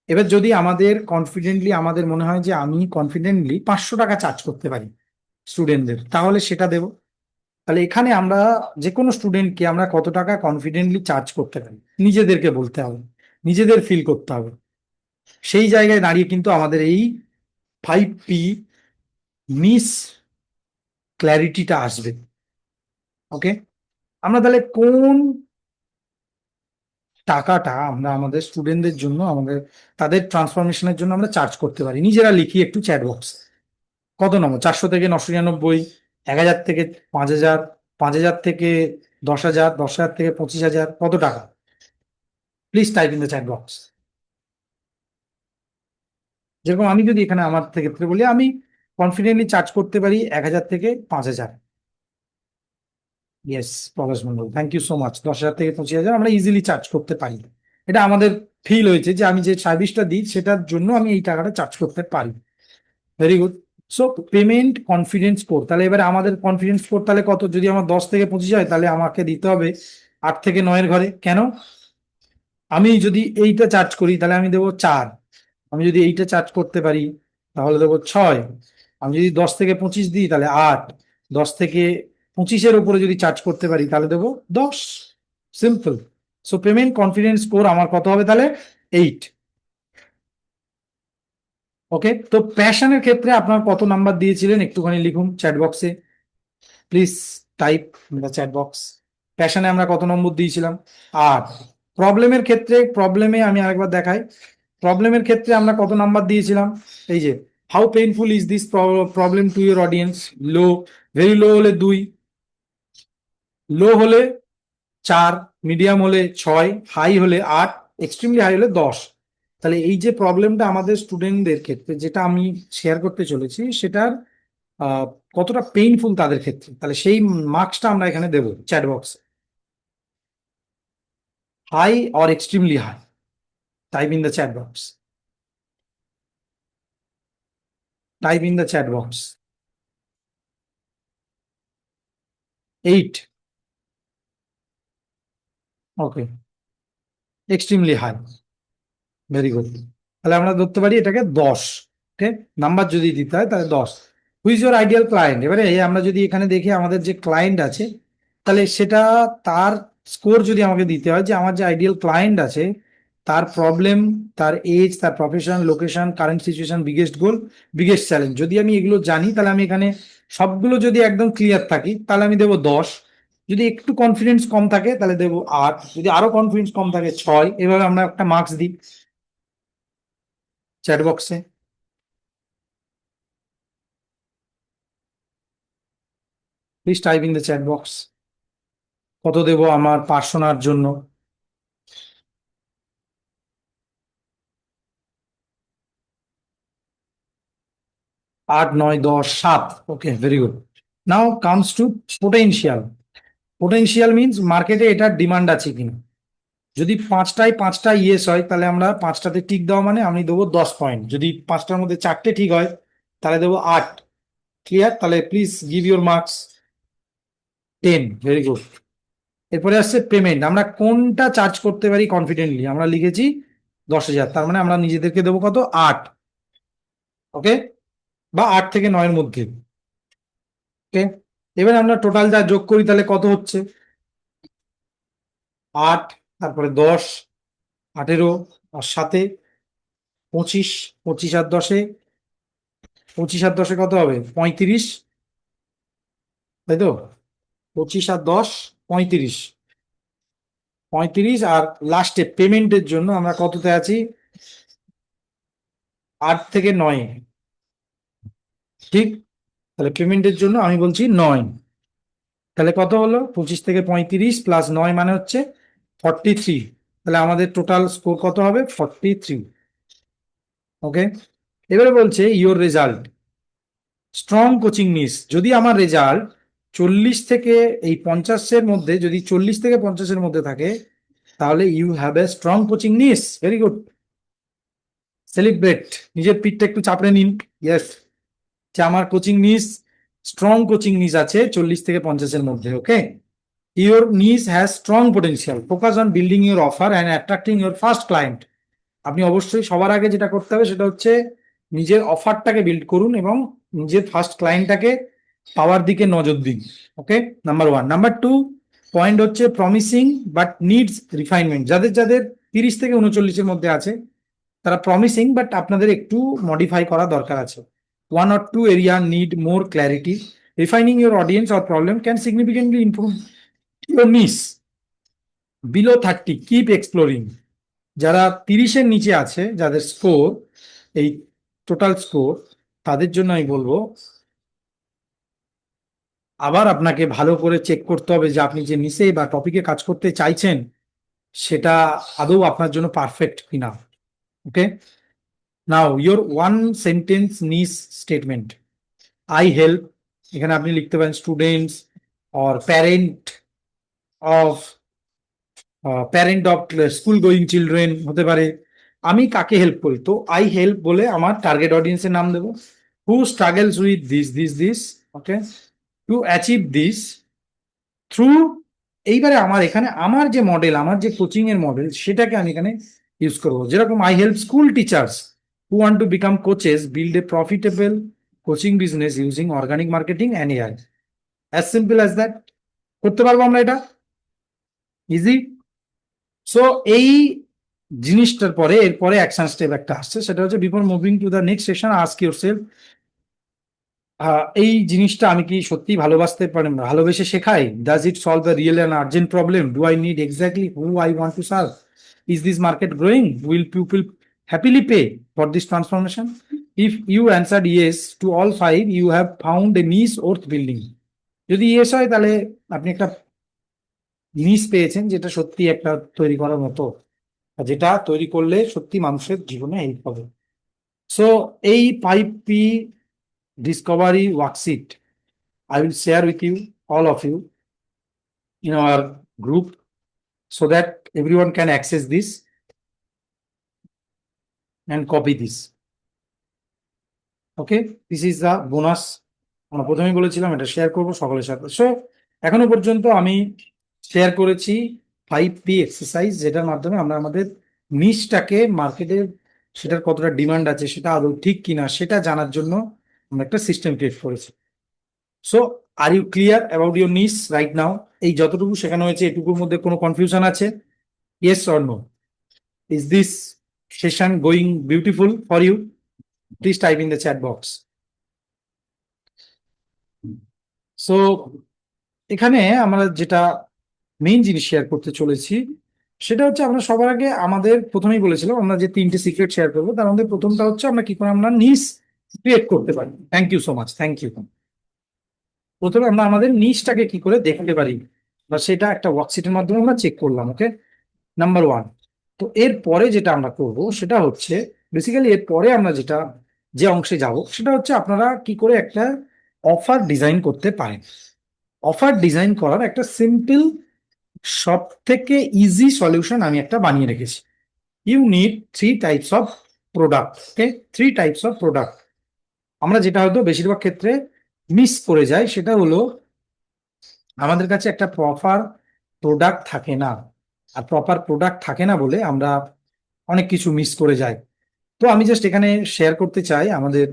এবার যদি আমাদের কনফিডেন্টলি আমাদের মনে হয় যে আমি কনফিডেন্টলি 500 টাকা চার্জ করতে পারি স্টুডেন্টদের, তাহলে সেটা দেব। তাহলে এখানে আমরা যে কোনো স্টুডেন্টকে আমরা কত টাকা কনফিডেন্টলি চার্জ করতে পারি নিজেদেরকে বলতে হবে, নিজেদের ফিল করতে হবে। সেই জায়গায় দাঁড়িয়ে কিন্তু আমাদের এই 5P মিস ক্ল্যারিটিটা আসবে। ওকে, আমরা তাহলে কোন টাকাটা আমরা আমাদের স্টুডেন্টদের জন্য, আমাদের তাদের ট্রান্সফরমেশনের জন্য আমরা চার্জ করতে পারি, নিজেরা লিখি একটু চ্যাট বক্স। কত নম্বর? 400 থেকে 999, 1000 থেকে 5000, 5000 থেকে 10,000, 10,000 থেকে 25,000, কত টাকা? Please type in the chat box. যেরকম আমি যদি এখানে আমার ক্ষেত্রে বলি, আমি কনফিডেন্টলি চার্জ করতে পারি 1000 থেকে 5,000। Yes Prakash Mondal, thank you so much. 10,000 থেকে 25,000 আমরা ইজিলি চার্জ করতে পারি। এটা আমাদের ফিল হয়েছে যে আমি যে সার্ভিসটা দিই সেটার জন্য আমি এই টাকাটা চার্জ করতে পারি। Very good. So payment confidence score, তাহলে এবারে আমাদের কনফিডেন্স স্কোর তাহলে কত? যদি আমার 10 থেকে 25 হয় তাহলে আমাকে দিতে হবে 8 থেকে 9-এর ঘরে। কেন? আমি যদি এইটা চার্জ করি তাহলে আমি দেবো 4। আমি যদি এইটা চার্জ করতে পারি তাহলে দেবো 6। আমি যদি 10 থেকে 25 দিই তাহলে 8। 10 থেকে 25-এর উপরে যদি চার্জ করতে পারি তাহলে দেবো 10। Simple. So payment confidence score আমার কত হবে তাহলে? 8। ওকে, তো প্যাশনের ক্ষেত্রে আপনার কত নাম্বার দিয়েছিলেন একটুখানি লিখুন চ্যাট বক্সে। Please type in the chat box. প্যাশনে আমরা কত নম্বর দিয়েছিলাম? 8। প্রবলেমের ক্ষেত্রে, প্রবলেমে আমি আরেকবার দেখাই, প্রবলেমের ক্ষেত্রে আমরা কত নাম্বার দিয়েছিলাম? এই যে, how painful is this problem to your audience? Low. Very low হলে 2, লো হলে 4, মিডিয়াম হলে 6, হাই হলে 8, এক্সট্রিমলি হাই হলে 10। তাহলে এই যে প্রবলেমটা আমাদের স্টুডেন্টদের ক্ষেত্রে যেটা আমি শেয়ার করতে চলেছি সেটার আহ, কতটা পেইনফুল তাদের ক্ষেত্রে, তাহলে সেই মার্কসটা আমরা এখানে দেবো চ্যাট বক্সে। High or extremely high? Type in the chat box. Type in the chat box. 8। Okay, extremely high. Very good. তাহলে আমরা ধরতে পারি এটাকে 10। ওকে, নাম্বার যদি দিতে হয় তাহলে 10। Who's your ideal client? এবারে আমরা যদি এখানে দেখি আমাদের যে ক্লায়েন্ট আছে, তাহলে সেটা তার স্কোর যদি আমাকে দিতে হয় যে আমার যে আইডিয়াল ক্লায়েন্ট আছে তার প্রবলেম, তার এজ, তার profession, location, current situation, biggest goal, biggest challenge, যদি আমি এগুলো জানি তাহলে আমি এখানে সবগুলো যদি একদম ক্লিয়ার থাকি তাহলে আমি দেবো 10। যদি একটু কনফিডেন্স কম থাকে তাহলে দেবো 8, যদি আরো কনফিডেন্স কম থাকে 6। এভাবে আমরা একটা মার্কস দিই চ্যাট বক্সে। Please type in the chat box. কত দেবো আমার পার্সোনার জন্য? 8, 9, 10, 7। Okay, very good. Now comes to potential. Potential means মার্কেটে এটার ডিমান্ড আছে কিনা। যদি 5টায় 5টা ইয়েস হয় তাহলে আমরা 5টাতে টিক দেওয়া মানে আমি দেবো 10 পয়েন্ট। যদি 5টার মধ্যে 4টে ঠিক হয় তাহলে দেবো 8। ক্লিয়ার? তাহলে please give your marks. 10। Very good. এরপরে আসছে পেমেন্ট, আমরা কোনটা চার্জ করতে পারি কনফিডেন্টলি, আমরা লিখেছি 10,000, তার মানে আমরা নিজেদেরকে দেবো কত, 8। ওকে, বা 8 থেকে 9-এর মধ্যে। ওকে, এবার আমরা টোটাল যা যোগ করি তাহলে কত হচ্ছে, 8, তারপরে 10, 18, আর 7-এ 25, 25 আর 10-এ, 25 আর 10-এ কত হবে, 35, তাই তো, 25 আর 10, 35, 35, আর লাস্টে পেমেন্টের জন্য আমরা কততে আছি, 8 থেকে 9। ঠিক, তাহলে পেমেন্টের জন্য আমি বলছি 9। তাহলে কত হলো, 25 থেকে 35 প্লাস 9 মানে হচ্ছে 43। তাহলে আমাদের টোটাল স্কোর কত হবে, 43। ওকে, এবারে বলছে ইওর রেজাল্ট স্ট্রং কোচিং নিস, যদি আমার রেজাল্ট 40 থেকে 50-এর মধ্যে, যদি 40 থেকে 50-এর মধ্যে থাকে, তাহলে you have a strong coaching niche. Very good, celebrate, নিজের পিঠটা একটু চাপড়ে নিন। ইয়েস, যে আমার কোচিং নিস, স্ট্রং কোচিং নিস আছে 40 থেকে 50-এর মধ্যে। ওকে, ইউর নিস has strong potential, focus on building your offer and attracting your first client. আপনি অবশ্যই সবার আগে যেটা করতে হবে সেটা হচ্ছে নিজের অফারটাকে বিল্ড করুন এবং নিজের ফার্স্ট ক্লায়েন্টটাকে পাওয়ার দিকে নজর দিন। ওকে, নাম্বার 1। নাম্বার 2 পয়েন্ট হচ্ছে প্রমিসিং বাট নিডস রিফাইনমেন্ট। যাদের যাদের 30 থেকে 39-এর মধ্যে আছে তারা প্রমিসিং, বাট আপনাদের একটু মডিফাই করা দরকার আছে। 1 or 2 area need more clarity, refining your audience or problem can significantly improve your niche. Below 30 keep exploring. যারা 30-এর নিচে আছে, যাদের স্কোর, এই টোটাল স্কোর, তাদের জন্য আমি বলবো আবার আপনাকে ভালো করে চেক করতে হবে যে আপনি যে নিচে বা টপিকে কাজ করতে চাইছেন সেটা আদৌ আপনার জন্য পারফেক্ট কিনা। ওকে, নাও ইয়োর ওয়ান সেন্টেন্স নিস স্টেটমেন্ট। আই হেল্প, এখানে আপনি লিখতে পারেন students or parent of school going children হতে পারে। আমি কাকে হেল্প করি, তো আই হেল্প বলে আমার টার্গেট অডিয়েন্সের নাম দেবো। Who struggles with this, okay, to achieve this through. এইবারে আমার এখানে আমার যে মডেল, আমার যে কোচিং এর মডেল, সেটাকে আমি এখানে ইউজ করবো। যেরকম I help school teachers who want to become coaches build a profitable coaching business using organic marketing and AI. As simple as that. করতে পারবো আমরা এটা, ইজি। সো এই জিনিসটার পরে এরপরে অ্যাকশন স্টেপ একটা আসছে, সেটা হচ্ছে before moving to the next session ask yourself, এই জিনিসটা আমি কি সত্যি ভালোবাসতে পারি, ভালোবেসে শেখাই? Does it solve the real and urgent problem? Do I need exactly who I want to serve? Is this market growing? Will people happily pay for this transformation? If you answered yes to all five, you have found a niche worth building. যদি yes হয় তাহলে আপনি একটা নিস পেয়েছেন যেটা সত্যি একটা তৈরি করার মতো, যেটা তৈরি করলে সত্যি মানুষের জীবনে হেল্প হবে। সো এই 5P Discovery worksheet I will share with you, all of you, in our group so that everyone can access this and copy this. Okay, this is the bonus. আমরা প্রথমেই বলেছিলাম এটা শেয়ার করব সকলের সাথে। So এখনো পর্যন্ত আমি শেয়ার করেছি 5P এক্সারসাইজ, যেটার মাধ্যমে আমরা আমাদের নিশটাকে মার্কেটে সেটার কতটা ডিমান্ড আছে, সেটা আদৌ ঠিক কিনা সেটা জানার জন্য আমরা একটা সিস্টেম ক্রিয়েট করেছি। So are you clear about your niche right now? এই যতটুকু শেখানো হয়েছে এটুকুর মধ্যে কোনো কনফিউশন আছে? Yes or no? Is this session going beautiful for you? Please type in the chat box. So এখানে আমরা যেটা মেইন জিনিস শেয়ার করতে চলেছি সেটা হচ্ছে, আমরা সবার আগে আমাদের প্রথমেই বলেছিলাম আমরা যে 3টে সিক্রেট শেয়ার করবো, তার মধ্যে প্রথমটা হচ্ছে আমরা কি করে আমরা নিস ক্রিয়েট করতে পারি। Thank you so much, thank you. প্রথমে আমরা আমাদের নিচটাকে কি করে দেখতে পারি, বা সেটা একটা ওয়ার্কশিটের মাধ্যমে আমরা চেক করলাম। ওকে, নাম্বার 1। তো এর পরে যেটা আমরা করব সেটা হচ্ছে, বেসিক্যালি এর পরে আমরা যেটা যে অংশে যাব সেটা হচ্ছে আপনারা কি করে একটা অফার ডিজাইন করতে পারেন। অফার ডিজাইন করার একটা সিম্পল, সব থেকে ইজি সলিউশন আমি একটা বানিয়ে রেখেছি। You need 3 types of product. Okay, 3 types of product. আমরা যেটা হয়তো বেশিরভাগ ক্ষেত্রে মিস করে যাই সেটা হলো, আমাদের কাছে একটা প্রোডাক্ট থাকে না। আর প্রপার প্রোডাক্ট থাকে না বলে আমরা অনেক কিছু মিস করে যাই। তো আমি জাস্ট এখানে শেয়ার করতে চাই আমাদের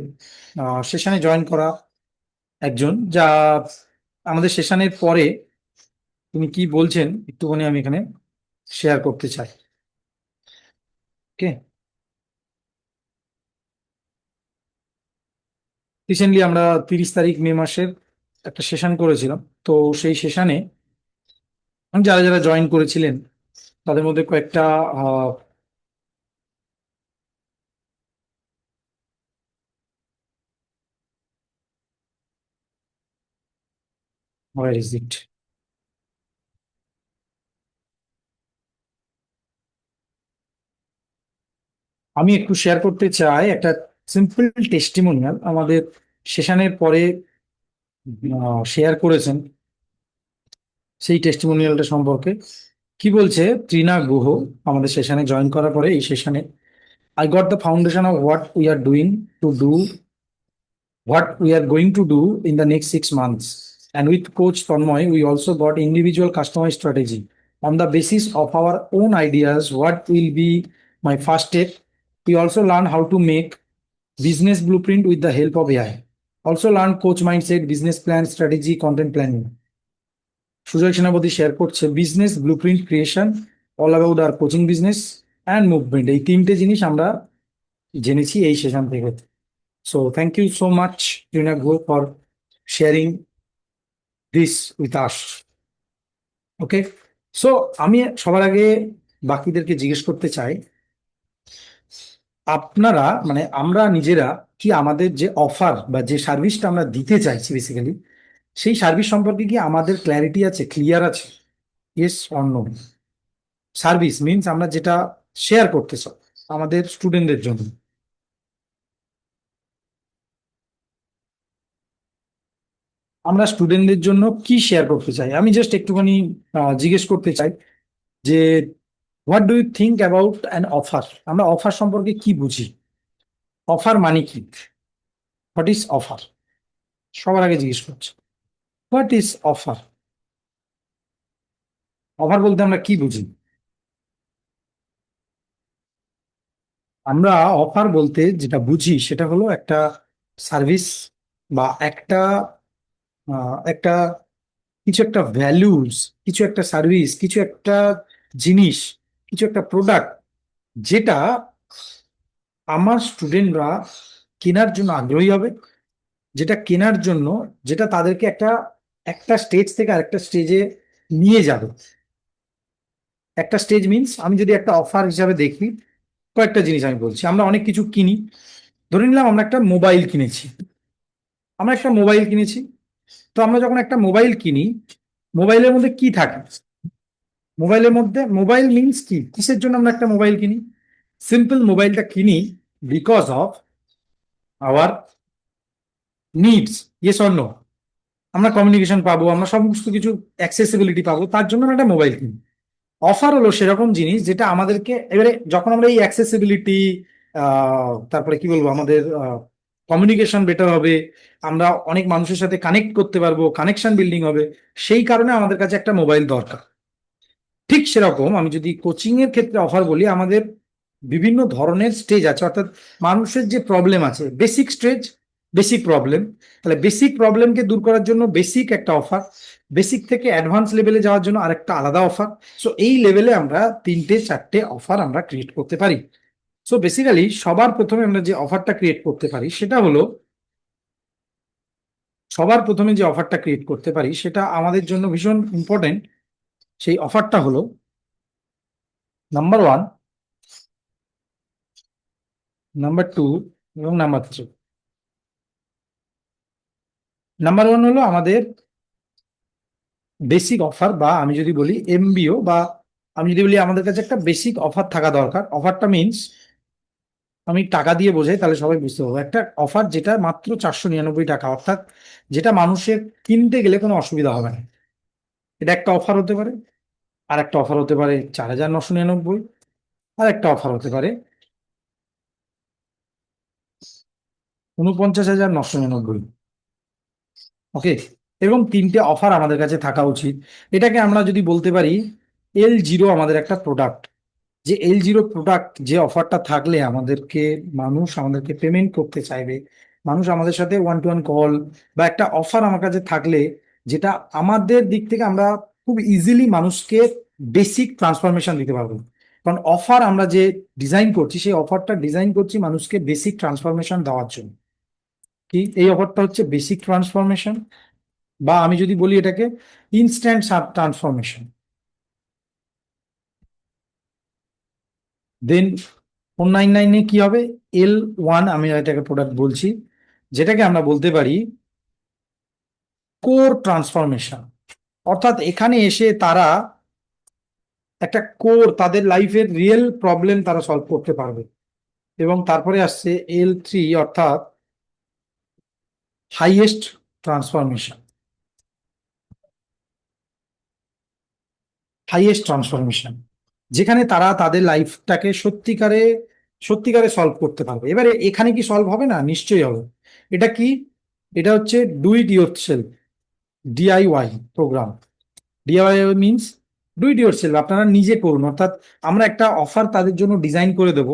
সেশনে জয়েন করা একজন, যা আমাদের সেশনের পরে তিনি কি বলছেন একটুখানি আমি এখানে শেয়ার করতে চাই। ওকে। রিসেন্টলি আমরা 30 তারিখ মে মাসের একটা সেশন করেছিলাম। তো সেই সেশনে যারা যারা জয়েন করেছিলেন তাদের মধ্যে কয়েকটা হোয়ার ইজ ইট, আমি একটু শেয়ার করতে চাই একটা সিম্পল টেস্টিমোনিয়াল আমাদের সেশনের পরে শেয়ার করেছেন। সেই টেস্টিমোনিয়ালটা সম্পর্কে কি বলছে ত্রিনা গুহ আমাদের সেশনে জয়েন করার পরে, এই সেশনে, I got the foundation of what we are doing to do, what we are going to do in the next 6 months. And with Coach Tanmoy, we also got individual customized strategy on the basis of our own ideas. What will be my first step? We also learn how to make business blueprint with the help of AI. Also learn coach mindset, business plan, strategy, content planning. Sujoy Senapati share করছে business blueprint creation, all about our coaching business and movement, এই তিনটে জিনিস আমরা জেনেছি এই session থেকে। So thank you so much Rina গো for sharing this with us. Okay. So আমি সবার আগে বাকিদেরকে জিজ্ঞেস করতে চাই, আপনারা মানে আমরা নিজেরা কি আমাদের যে অফার বা যে সার্ভিসটা আমরা দিতে চাইছি বেসিক্যালি, সেই সার্ভিস সম্পর্কে কি আমাদের ক্ল্যারিটি আছে, ক্লিয়ার আছে? Yes or no? Service means আমরা যেটা শেয়ার করতে চাই আমাদের স্টুডেন্টদের জন্য, আমরা স্টুডেন্টদের জন্য কি শেয়ার করতে চাই। আমি জাস্ট একটুখানি জিজ্ঞেস করতে চাই যে what do you think about an offer, আমরা অফার সম্পর্কে কি বুঝি, অফার মানে কি, হোয়াট ইজ অফার, সবার আগে জিজ্ঞেস করছি হোয়াট ইজ অফার, অফার বলতে আমরা কি বুঝি? আমরা অফার বলতে যেটা বুঝি সেটা হলো একটা সার্ভিস বা একটা কিছু একটা ভ্যালুস, কিছু একটা সার্ভিস, কিছু একটা জিনিস, কিছু একটা প্রোডাক্ট, যেটা আমার স্টুডেন্টরা কেনার জন্য আগ্রহী হবে, যেটা কেনার জন্য, যেটা তাদেরকে একটা একটা স্টেজ থেকে আরেকটা স্টেজে নিয়ে যাবে। একটা স্টেজ মিন্স আমি যদি একটা অফার হিসাবে দেখি, কয়েকটা জিনিস আমি বলছি। আমরা অনেক কিছু কিনি, ধরে নিলাম আমরা একটা মোবাইল কিনেছি, আমরা একটা মোবাইল কিনেছি। তো আমরা যখন একটা মোবাইল কিনি, মোবাইলের মধ্যে কি থাকে? মোবাইলের মধ্যে মোবাইল মিন্স কি, কিসের জন্য আমরা একটা মোবাইল কিনি? সিম্পল, মোবাইলটা কিনি because of our needs, yes or no? আমরা কমিউনিকেশন পাবো, আমরা সমস্ত কিছু অ্যাক্সেসিবিলিটি পাবো, তার জন্য আমরা একটা মোবাইল কিনি। অফার হলো সেরকম জিনিস যেটা আমাদেরকে এবারে যখন আমরা এই অ্যাক্সেসিবিলিটি, তারপরে কি বলবো, আমাদের কমিউনিকেশন বেটার হবে, আমরা অনেক মানুষের সাথে কানেক্ট করতে পারবো, কানেকশন বিল্ডিং হবে, সেই কারণে আমাদের কাছে একটা মোবাইল দরকার। ঠিক সেরকম আমি যদি কোচিং এর ক্ষেত্রে অফার বলি, আমাদের বিভিন্ন ধরনের স্টেজ আছে, অর্থাৎ মানুষের যে প্রবলেম আছে, বেসিক স্টেজ, বেসিক প্রবলেম, তাহলে বেসিক প্রবলেমকে দূর করার জন্য বেসিক একটা অফার, বেসিক থেকে অ্যাডভান্স লেভেলে যাওয়ার জন্য আরেকটা আলাদা অফার। সো এই লেভেলে আমরা তিনটে চারটে অফার আমরা ক্রিয়েট করতে পারি। সো বেসিক্যালি সবার প্রথমে আমরা যে অফারটা ক্রিয়েট করতে পারি সেটা হলো, সবার প্রথমে যে অফারটা ক্রিয়েট করতে পারি সেটা আমাদের জন্য ভীষণ ইম্পর্টেন্ট। সেই অফারটা হলো নাম্বার 1, নাম্বার 2 এবং নাম্বার 3। নাম্বার 1 হলো আমাদের বেসিক অফার, বা আমি যদি বলি এমবিও, বা আমি যদি বলি আমাদের কাছে একটা বেসিক অফার থাকা দরকার। অফারটা মিনস, আমি টাকা দিয়ে বোঝাই তাহলে সবাই বুঝতে পারবো, একটা অফার যেটা মাত্র 499 টাকা, অর্থাৎ যেটা মানুষের কিনতে গেলে কোনো অসুবিধা হবে না, এটা একটা অফার হতে পারে। আর একটা অফার হতে পারে 4,999, আর একটা অফার হতে পারে 49,999। ওকে। এরকম তিনটে অফার আমাদের কাছে থাকা উচিত। এটাকে আমরা যদি বলতে পারি L0 আমাদের একটা প্রোডাক্ট, যে L0 প্রোডাক্ট, যে অফারটা থাকলে মানুষ আমাদেরকে পেমেন্ট করতে চাইবে, মানুষ আমাদের সাথে ওয়ান টু ওয়ান কল বা একটা অফার আমার কাছে থাকলে, যেটা আমাদের দিক থেকে আমরা খুব ইজিলি মানুষকে বেসিক ট্রান্সফরমেশন দিতে পারবো। কারণ অফার আমরা যে ডিজাইন করছি, সেই অফারটা ডিজাইন করছি মানুষকে বেসিক ট্রান্সফরমেশন দেওয়ার জন্য। কি এই অফারটা হচ্ছে বেসিক ট্রান্সফরমেশন, বা আমি যদি বলি এটাকে ইনস্ট্যান্ট ট্রান্সফরমেশন। দেন 499-এ কি হবে? L1, আমি এটাকে প্রোডাক্ট বলছি, যেটাকে আমরা বলতে পারি কোর ট্রান্সফরমেশন। অর্থাৎ এখানে এসে তারা একটা কোর, তাদের লাইফের রিয়েল প্রবলেম তারা সলভ করতে পারবে। এবং তারপরে আসছে L3, অর্থাৎ হাইয়েস্ট ট্রান্সফরমেশন। হাইয়েস্ট ট্রান্সফরমেশন, যেখানে তারা তাদের লাইফটাকে সত্যিকারে সত্যিকারে সলভ করতে পারবে। এবারে এখানে কি সলভ হবে না? নিশ্চয়ই হবে। এটা কি? এটা হচ্ছে do it yourself, DIY programme. DIY means do it yourself, আপনারা নিজে করুন। অর্থাৎ আমরা একটা অফার তাদের জন্য ডিজাইন করে দেব,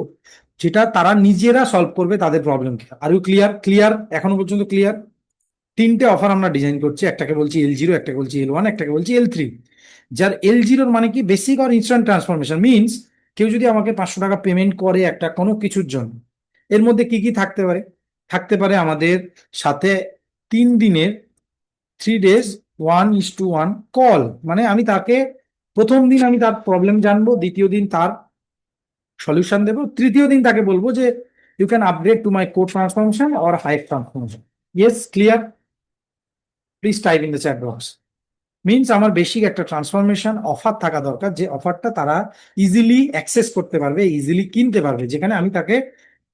যেটা তারা নিজেরা সলভ করবে তাদের প্রবলেমকে। Are you clear? ক্লিয়ার এখনো পর্যন্ত? ক্লিয়ার? তিনটে অফার আমরা ডিজাইন করছি, একটাকে বলছি L0, একটাকে বলছি L1, একটাকে বলছি L3। যার L0-র মানে কি বেসিক আর ইনস্ট্যান্ট ট্রান্সফরমেশন মিনস, কেউ যদি আমাকে 500 টাকা পেমেন্ট করে একটা কোনো কিছুর জন্য, এর মধ্যে কি কি থাকতে পারে? থাকতে পারে আমাদের সাথে 3 দিনের, 3 days 1:1 কল। মানে আমি তাকে প্রথম দিন আমি তার প্রবলেম জানবো, দ্বিতীয় দিন তার সলিউশন দেবো, তৃতীয় দিন তাকে বলবো যে you can upgrade to my code transformation or high transformation. Yes, clear? Please type in the chat box. Means আমার বেসিক একটা ট্রান্সফরমেশন অফার থাকা দরকার, যে অফারটা তারা ইজিলি অ্যাক্সেস করতে পারবে, ইজিলি কিনতে পারবে, যেখানে আমি তাকে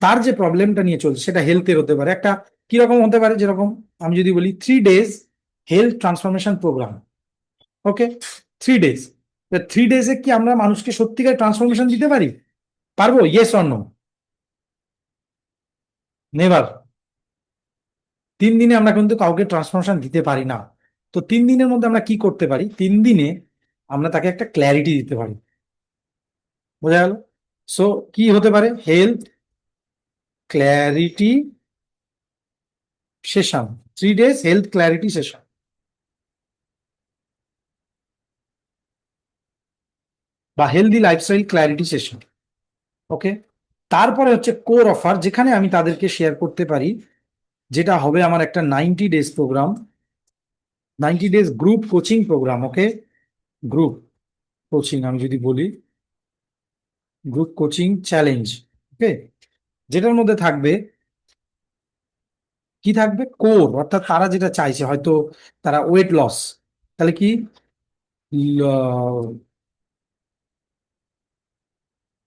তার যে প্রবলেমটা নিয়ে চলছে, সেটা হেলথের হতে পারে, একটা কিরকম হতে পারে, যেরকম আমি যদি বলি 3 days হেলথ ট্রান্সফরমেশন প্রোগ্রাম। ওকে, 3 days। 3 days-এ কি আমরা মানুষকে সত্যিকার ট্রান্সফরমেশন দিতে পারি? পারবো? Yes or no? নেভার। 3 দিনে আমরা কিন্তু কাউকে ট্রান্সফরমেশন দিতে পারি না। তো 3 দিনের মধ্যে আমরা কি করতে পারি? 3 দিনে আমরা তাকে একটা ক্ল্যারিটি দিতে পারি। বোঝা গেল? সো কি হতে পারে? Health clarity session, 3 days health clarity session, বা হেলদি লাইফস্টাইল ক্ল্যারিটি সেশন। ওকে, তারপরে হচ্ছে কোর অফার, যেখানে আমি তাদেরকে শেয়ার করতে পারি, যেটা হবে আমার একটা 90 days program, 90 days group coaching program. Okay, group coaching আমি যদি বলি, গ্রুপ কোচিং চ্যালেঞ্জ। ওকে, যেটার মধ্যে থাকবে কি? থাকবে কোর, অর্থাৎ তারা যেটা চাইছে, হয়তো তারা ওয়েট লস, তাহলে কি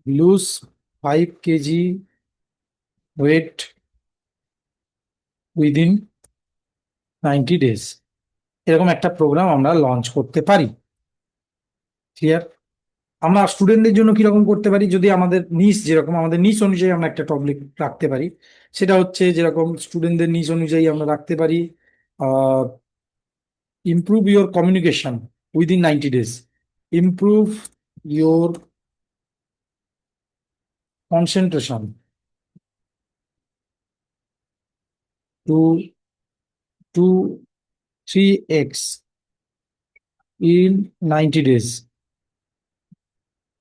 lose 5 kg weight within 90 days, এরকম একটা প্রোগ্রাম আমরা লঞ্চ করতে পারি। ক্লিয়ার? আমরা স্টুডেন্টদের জন্য কিরকম করতে পারি? যদি আমাদের নিস, যেরকম আমাদের নিস অনুযায়ী আমরা একটা টপিক রাখতে পারি, সেটা হচ্ছে যেরকম স্টুডেন্টদের নিস অনুযায়ী আমরা রাখতে পারি improve your communication within 90 days, improve your concentration to 3x in 90 days।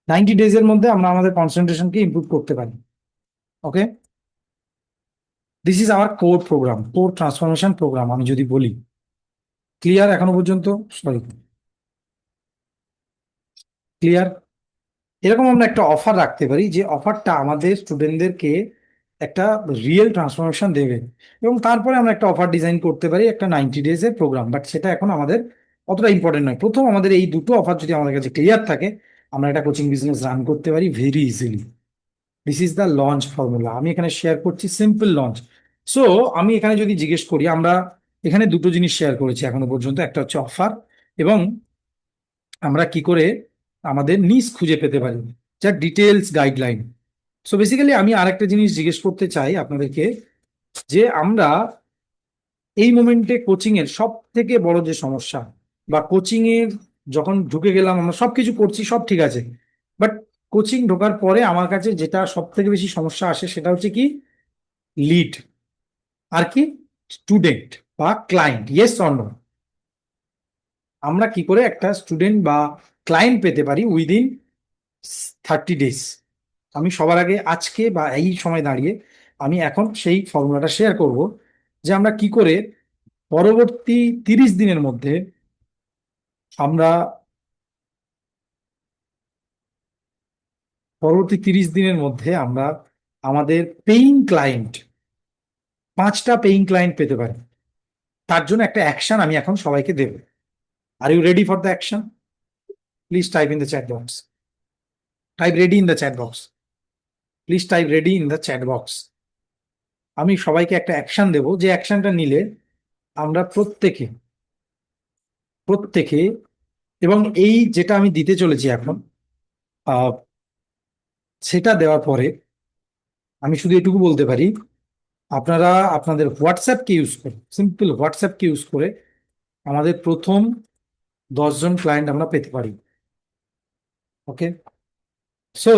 90 days-এর মধ্যে আমরা আমাদের কনসেন্ট্রেশনকে ইমপ্রুভ করতে পারি। Okay, this is our core program, core transformation program আমি যদি বলি। ক্লিয়ার এখনো পর্যন্ত? Sorry, clear? এরকম আমরা একটা অফার রাখতে পারি, যে অফারটা আমাদের স্টুডেন্টদেরকে একটা রিয়েল ট্রান্সফরমেশন দেবে। এবং তারপরে আমরা একটা অফার ডিজাইন করতে পারি, একটা 90 days-এর প্রোগ্রাম, বাট সেটা এখন আমাদের অতটা ইম্পর্টেন্ট নয়। প্রথম আমাদের এই দুটো অফার যদি আমাদের কাছে ক্লিয়ার থাকে, আমরা একটা কোচিং বিজনেস রান করতে পারি very easily. This is the launch formula, আমি এখানে শেয়ার করছি সিম্পল লঞ্চ। সো আমি এখানে যদি জিজ্ঞেস করি, আমরা এখানে দুটো জিনিস শেয়ার করেছি এখনো পর্যন্ত, একটা হচ্ছে অফার, এবং আমরা কি করে আমাদের নিজ খুঁজে পেতে পারি, যার ডিটেলস গাইডলাইন। সো বেসিক্যালি আমি আরেকটা জিনিস জিজ্ঞেস করতে চাই আপনাদেরকে, যে আমরা এই মোমেন্টে কোচিং এর সব থেকে বড় যে সমস্যা, বা কোচিং এর যখন ঢুকে গেলাম, আমরা সবকিছু করছি, সব ঠিক আছে, বাট কোচিং ঢোকার পরে আমার কাছে যেটা সব থেকে বেশি সমস্যা আসে সেটা হচ্ছে কি, লিড, আর কি, স্টুডেন্ট বা ক্লায়েন্ট, ইয়েস অর নো। আমরা কি করে একটা স্টুডেন্ট বা ক্লায়েন্ট পেতে পারি উইদিন 30 ডেজ? আমি সবার আগে আজকে বা এই সময় দাঁড়িয়ে আমি এখন সেই ফর্মুলাটা শেয়ার করব, যে আমরা কি করে পরবর্তী 30 দিনের মধ্যে আমরা আমরা আমাদের পেইং ক্লায়েন্ট, 5টা পেইং ক্লায়েন্ট পেতে পারি। তার জন্য একটা অ্যাকশন আমি এখন সবাইকে দেব। Are you ready for the action? Please type in the chat box, type ready in the chat box, please type ready in the chat box. আমি সবাইকে একটা অ্যাকশন দেব, যে অ্যাকশনটা নিলে আমরা প্রত্যেকে প্রত্যেকে এবং এই যেটা আমি দিতে চলেছি এখন, আহ, সেটা দেওয়ার পরে আমি শুধু এটুকু বলতে পারি, আপনারা আপনাদের হোয়াটসঅ্যাপকে ইউজ করে, সিম্পল হোয়াটসঅ্যাপকে ইউজ করে আমাদের প্রথম 10জন ক্লায়েন্ট আমরা পেতে পারি। ওকে, সো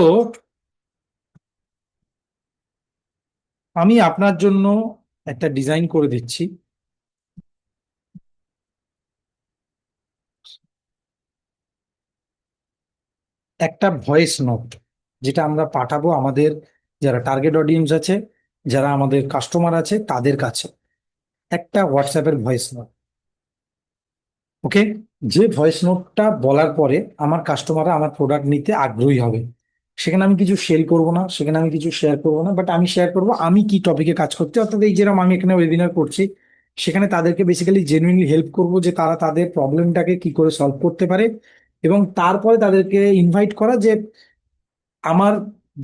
আমি আপনার জন্য একটা ডিজাইন করে দিচ্ছি। একটা ভয়েস নোট, যেটা আমরা পাঠাবো আমাদের যারা টার্গেট অডিয়েন্স আছে, যারা আমাদের কাস্টমার আছে তাদের কাছে, একটা হোয়াটসঅ্যাপের ভয়েস নোট। ওকে, যে ভয়েস নোটটা বলার পরে আমার কাস্টমাররা আমার প্রোডাক্ট নিতে আগ্রহী হবে। সেখানে আমি কিছু সেল করব না, সেখানে আমি কিছু শেয়ার করব না, বাট আমি শেয়ার করব আমি কি টপিকে কাজ করছি। অর্থাৎ এই যেরকম আমি এখানে ওয়েবিনার করছি, সেখানে তাদেরকে বেসিক্যালি জেনুইনলি হেল্প করব, যে তারা তাদের প্রবলেমটাকে কি করে সলভ করতে পারে, এবং তারপরে তাদেরকে ইনভাইট করা যে আমার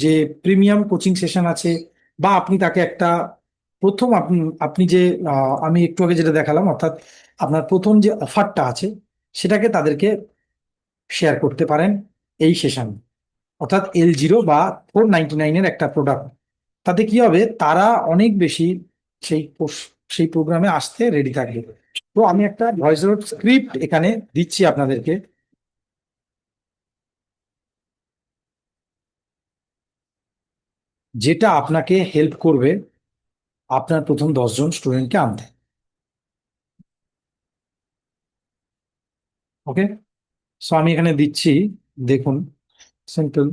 যে প্রিমিয়াম কোচিং সেশন আছে, বা আপনি তাকে একটা প্রথম আপনি আপনি যে আমি একটু আগে যেটা দেখালাম, অর্থাৎ আপনার প্রথম যে অফারটা আছে সেটাকে তাদেরকে শেয়ার করতে পারেন এই সেশন, অর্থাৎ L0 বা 499-এর একটা প্রোডাক্ট। তাতে কি হবে, তারা অনেক বেশি সেই সেই প্রোগ্রামে আসতে রেডি থাকবে। তো আমি একটা ভয়েস নোট স্ক্রিপ্ট এখানে দিচ্ছি আপনাদেরকে, যেটা আপনাকে হেল্প করবে আপনার প্রথম 10জন স্টুডেন্টকে আনতে। ওকে, সো আমি এখানে দিচ্ছি, দেখুন, সিম্পল।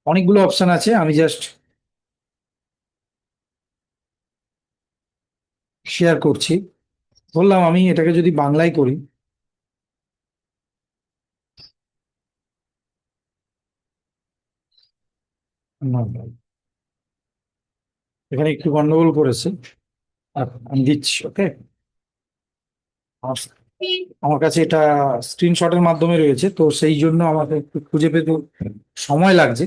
অনেকগুলো অপশন আছে, আমি জাস্ট শেয়ার করছি। বললাম আমি এটাকে যদি বাংলায় করি, না, এখানে একটু গন্ডগোল করেছে। আর আমি দিচ্ছি, ওকে। আমার আমার কাছে এটা স্ক্রিনশটের মাধ্যমে রয়েছে, তো সেই জন্য আমাকে একটু খুঁজে পেতে সময় লাগছে,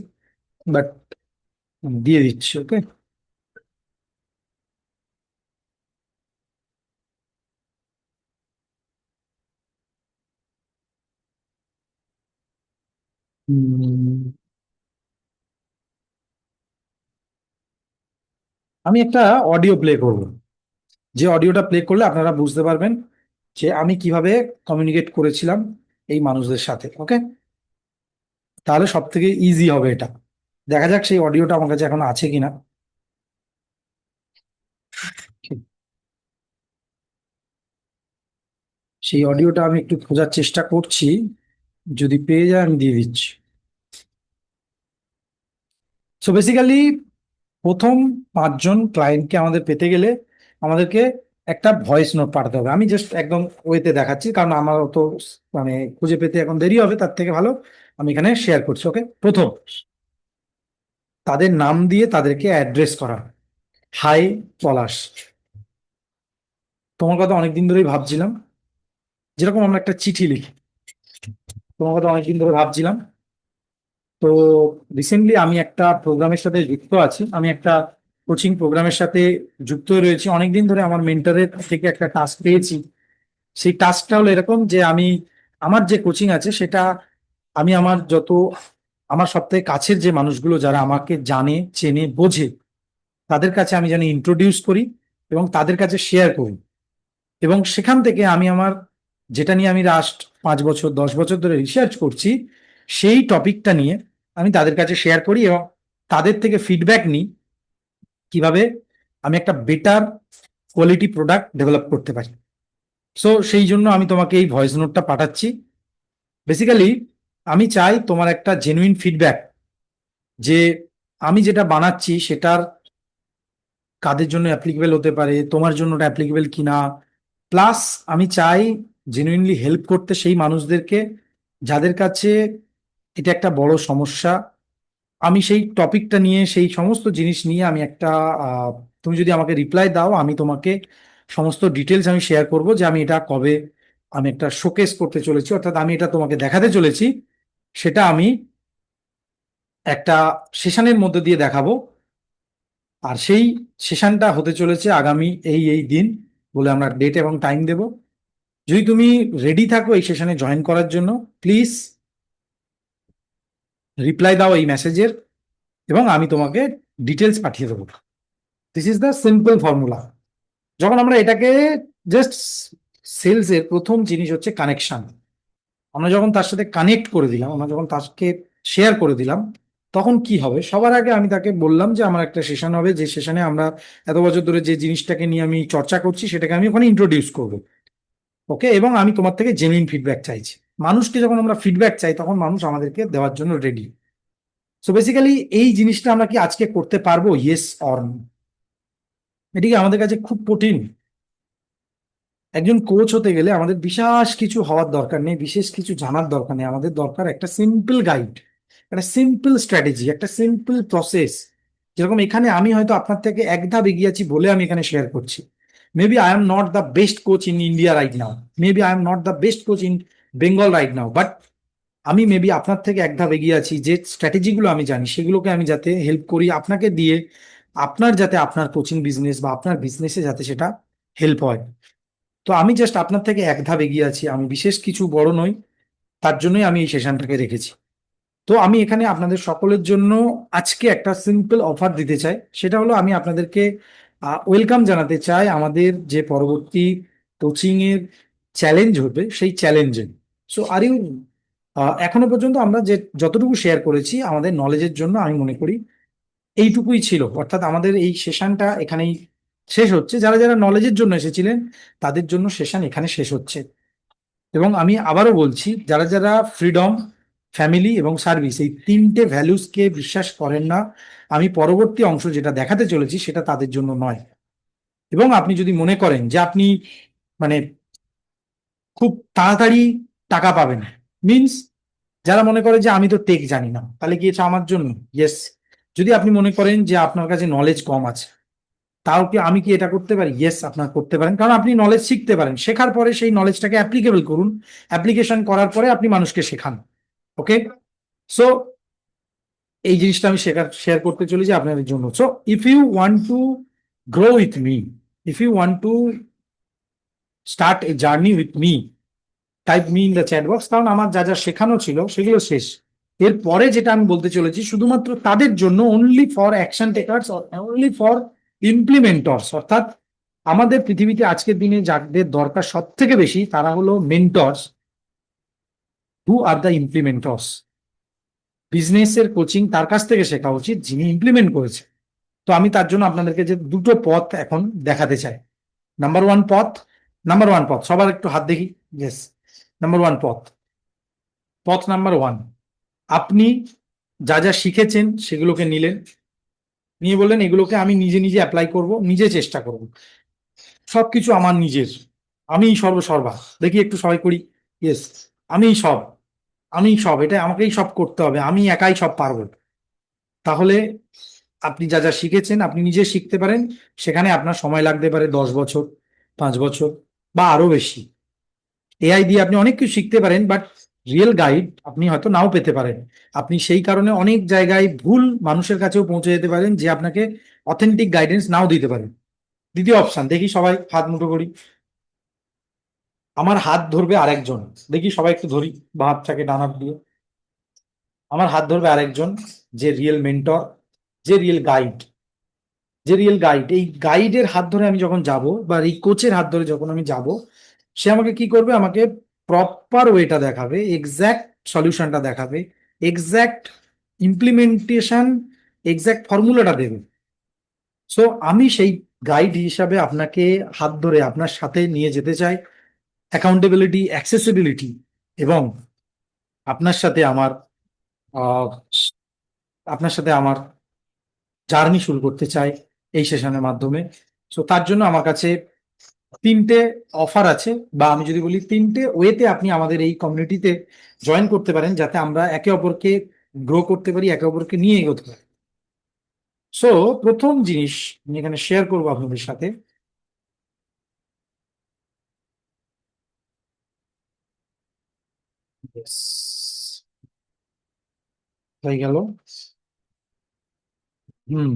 বাট দিয়ে দিচ্ছি, ওকে। আমি একটা অডিও প্লে করব, যে অডিওটা প্লে করলে আপনারা বুঝতে পারবেন যে আমি কিভাবে কমিউনিকেট করেছিলাম এই মানুষদের সাথে। ওকে, তাহলে সব থেকে ইজি হবে এটা। দেখা যাক সেই অডিওটা আমার কাছে এখন আছে কিনা। সেই অডিওটা আমি একটু খোঁজার চেষ্টা করছি, যদি পেয়ে যায় আমি দিয়ে দিচ্ছি। সো বেসিক্যালি প্রথম 5জন ক্লায়েন্টকে আমাদের পেতে গেলে আমাদেরকে একটা ভয়েস নোট পাঠাতে হবে। আমি জাস্ট একদম ওয়েতে দেখাচ্ছি, কারণ আমার তো মানে খুঁজে পেতে এখন দেরি হবে, তার থেকে ভালো আমি এখানে শেয়ার করছি। ওকে, প্রথম তাদের নাম দিয়ে তাদেরকে অ্যাড্রেস করা। হাই পলাশ, তোমার কথা অনেকদিন ধরেই ভাবছিলাম। যেরকম আমরা একটা চিঠি লিখি, তোমার কথা অনেকদিন ধরে ভাবছিলাম। তো রিসেন্টলি আমি একটা প্রোগ্রামের সাথে যুক্ত আছি, আমি একটা কোচিং প্রোগ্রামের সাথে যুক্ত হয়ে রয়েছি অনেকদিন ধরে। আমার মেন্টরের থেকে একটা টাস্ক পেয়েছি। সেই টাস্কটা হলো এরকম, যে আমি আমার যে কোচিং আছে সেটা আমি আমার যত আমার সব থেকে কাছের যে মানুষগুলো যারা আমাকে জানে, চেনে, বোঝে, তাদের কাছে আমি যেন ইন্ট্রোডিউস করি এবং তাদের কাছে শেয়ার করি। এবং সেখান থেকে আমি আমার, যেটা নিয়ে আমি লাস্ট 5 বছর 10 বছর ধরে রিসার্চ করছি, সেই টপিকটা নিয়ে আমি তাদের কাছে শেয়ার করি এবং তাদের থেকে ফিডব্যাক নিই কিভাবে আমি একটা বেটার কোয়ালিটি প্রোডাক্ট ডেভেলপ করতে পারি। সো সেই জন্য আমি তোমাকে এই ভয়েস নোটটা পাঠাচ্ছি। বেসিক্যালি আমি চাই তোমার একটা জেনুইন ফিডব্যাক, যে আমি যেটা বানাচ্ছি সেটার কাদের জন্য অ্যাপ্লিকেবল হতে পারে, তোমার জন্য ওটা অ্যাপ্লিকেবল কিনা। প্লাস আমি চাই জেনুইনলি হেল্প করতে সেই মানুষদেরকে যাদের কাছে এটা একটা বড় সমস্যা। আমি সেই টপিকটা নিয়ে, সেই সমস্ত জিনিস নিয়ে আমি একটা, তুমি যদি আমাকে রিপ্লাই দাও, আমি তোমাকে সমস্ত ডিটেলস আমি শেয়ার করব যে আমি এটা কবে আমি একটা শোকেস করতে চলেছি, অর্থাৎ আমি এটা তোমাকে দেখাতে চলেছি, সেটা আমি একটা সেশনের মধ্যে দিয়ে দেখাবো। আর সেই সেশনটা হতে চলেছে আগামী এই এই দিন বলে আমরা ডেট এবং টাইম দেব। যদি তুমি রেডি থাকো এই সেশনে জয়েন করার জন্য, প্লিজ রিপ্লাই দাও এই মেসেজের, এবং আমি তোমাকে ডিটেলস পাঠিয়ে দেবো। This is the simple formula. যখন আমরা এটাকে জাস্ট, সেলস এর প্রথম জিনিস হচ্ছে কানেকশন। আমরা যখন তার সাথে কানেক্ট করে দিলাম, আমরা যখন তাকে শেয়ার করে দিলাম, তখন কি হবে? সবার আগে আমি তাকে বললাম যে আমার একটা সেশন হবে, যে সেশনে আমরা এত বছর ধরে যে জিনিসটাকে নিয়ে আমি চর্চা করছি সেটাকে আমি ওখানে ইন্ট্রোডিউস করবো। ওকে, এবং আমি তোমার থেকে জেনুইন ফিডব্যাক চাইছি। মানুষকে যখন আমরা ফিডব্যাক চাই তখন মানুষ আমাদেরকে দেওয়ার জন্য রেডি। সো বেসিক্যালি এই জিনিসটা আমরা কি আজকে করতে পারবো? Yes or no? এটিকে আমাদের কাছে খুব কঠিন। একজন কোচ হতে গেলে আমাদের বিশেষ কিছু হওয়ার দরকার নেই, বিশেষ কিছু জানার দরকার নেই। আমাদের দরকার একটা সিম্পল গাইড, একটা সিম্পল স্ট্র্যাটেজি, একটা সিম্পল প্রসেস। যেরকম এখানে আমি হয়তো আপনার থেকে এক ধাপ এগিয়ে আছি বলে আমি এখানে শেয়ার করছি। Maybe I am not the best coach in India right now, maybe I am not the best coach in Bengal right now, but আমি মেবি আপনার থেকে এক ধাপ এগিয়ে আছি। যে স্ট্র্যাটেজিগুলো আমি জানি সেগুলোকে আমি যাতে হেল্প করি আপনাকে দিয়ে, আপনার যাতে আপনার কোচিং বিজনেস বা আপনার বিজনেসে যাতে সেটা হেল্প হয়। তো আমি জাস্ট আপনার থেকে এক ধাপ এগিয়ে আছি, আমি বিশেষ কিছু বড় নই, তার জন্যই আমি এই সেশনটাকে রেখেছি। তো আমি এখানে আপনাদের সকলের জন্য আজকে একটা সিম্পল অফার দিতে চাই। সেটা হলো আমি আপনাদেরকে ওয়েলকাম জানাতে চাই আমাদের যে পরবর্তী কোচিং এর চ্যালেঞ্জ হবে সেই চ্যালেঞ্জে। সো আর ইউ, এখনো পর্যন্ত আমরা যে যতটুকু শেয়ার করেছি আমাদের নলেজের জন্য, আমি মনে করি এইটুকুই ছিল। অর্থাৎ আমাদের এই সেশনটা এখানেই শেষ হচ্ছে। যারা যারা নলেজের জন্য এসেছিলেন তাদের জন্য সেশন এখানে শেষ হচ্ছে। এবং আমি আবারও বলছি, যারা যারা ফ্রিডম, ফ্যামিলি এবং সার্ভিস এই তিনটে ভ্যালুসকে বিশ্বাস করেন না, আমি পরবর্তী অংশ যেটা দেখাতে চলেছি সেটা তাদের জন্য নয়। এবং আপনি যদি মনে করেন যে আপনি মানে খুব তাড়াতাড়ি টাকা পাবেন, মিন্স যারা মনে করে যে আমি তো টেক জানি না, তাহলে কি এটা আমার জন্য? ইয়েস। যদি আপনি মনে করেন যে আপনার কাছে নলেজ কম আছে, তাও কি আমি কি এটা করতে পারি? ইয়েস, আপনার করতে পারেন, কারণ আপনি নলেজ শিখতে পারেন। শেখার পরে সেই নলেজটাকে অ্যাপ্লিকেবল করুন, অ্যাপ্লিকেশন করার পরে আপনি মানুষকে শেখান। ওকে, সো এই জিনিসটা আমি শেয়ার করতে চলেছি আপনাদের জন্য। So if you want to grow with me, if you want to start a journey with me, type me in the chat box, কারণ আমার যা যা শেখানো ছিল সেগুলো শেষ। এরপরে যেটা আমি বলতে চলেছি শুধুমাত্র তাদের জন্য, only for action takers, only for implementors. অর্থাৎ আমাদের পৃথিবীতে আজকের দিনে যাদের দরকার সব থেকে বেশি তারা হলো মেন্টর্স, হু আর দ্য ইমপ্লিমেন্টর্স। বিজনেসের কোচিং তার কাছ থেকে শেখা উচিত যিনি ইমপ্লিমেন্ট করেছে। তো আমি তার জন্য আপনাদেরকে যে দুটো পথ এখন দেখাতে চাই। নাম্বার ওয়ান পথ, নাম্বার ওয়ান পথ, সবার একটু হাত দেখি। ইয়েস, নাম্বার ওয়ান পথ, পথ নাম্বার ওয়ান। আপনি যা যা শিখেছেন সেগুলোকে নিলেন, নিয়ে বললেন এগুলোকে আমি নিজে নিজে অ্যাপ্লাই করব, নিজে চেষ্টা করব, সবকিছু আমার নিজের, আমি সর্বসর্বা, দেখি একটু সবাই করি। ইয়েস, আমি সব, আমি সব, এটা আমাকেই সব করতে হবে, আমি একাই সব পারবো। তাহলে আপনি যা যা শিখেছেন আপনি নিজে শিখতে পারেন। সেখানে আপনার সময় লাগতে পারে 10 বছর, 5 বছর, বা আরো বেশি। এআই দিয়ে আপনি অনেক কিছু শিখতে পারেন, বাট রিয়েল গাইড আপনি হয়তো নাও পেতে পারেন। আপনি সেই কারণে অনেক জায়গায় ভুল মানুষের কাছেও পৌঁছে যেতে পারেন, যে আপনাকে অথেন্টিক গাইডেন্স নাও দিতে পারেন। দ্বিতীয় অপশন, দেখি সবাই হাত মুঠো করি। আমার হাত ধরবে আরেকজন, দেখি সবাই একটু ধরি, বা হাতটাকে ডান হাত দিয়ে। আমার হাত ধরবে আরেকজন, যে রিয়েল মেন্টর, যে রিয়েল গাইড, যে রিয়েল গাইড। এই গাইডের হাত ধরে আমি যখন যাব, বা এই কোচের হাত ধরে যখন আমি যাব, সে আমাকে কি করবে, আমাকে প্রপার ওয়েটা দেখাবে, এক্স্যাক্ট সলিউশনটা দেখাবে, এক্স্যাক্ট ইমপ্লিমেন্টেশন, এক্স্যাক্ট ফর্মুলাটা দেবে। সো আমি সেই গাইড হিসাবে আপনাকে হাত ধরে আপনার সাথে নিয়ে যেতে চাই, অ্যাকাউন্টেবিলিটি, অ্যাক্সেসিবিলিটি, এবং আপনার সাথে আমার আহ, আপনার সাথে আমার জার্নি শুরু করতে চাই এই সেশনের মাধ্যমে। সো তার জন্য আমার কাছে তিনটে অফার আছে, বা আমি যদি বলি তিনটে ওয়েতে আপনি আমাদের এই কমিউনিটিতে জয়েন করতে পারেন, যাতে আমরা একে অপরকে গ্রো করতে পারি, একে অপরকে নিয়ে এগোতে পারি। সো প্রথম জিনিস আমি এখানে শেয়ার করবো আপনাদের সাথে। Yes, হয়ে গেল। হুম।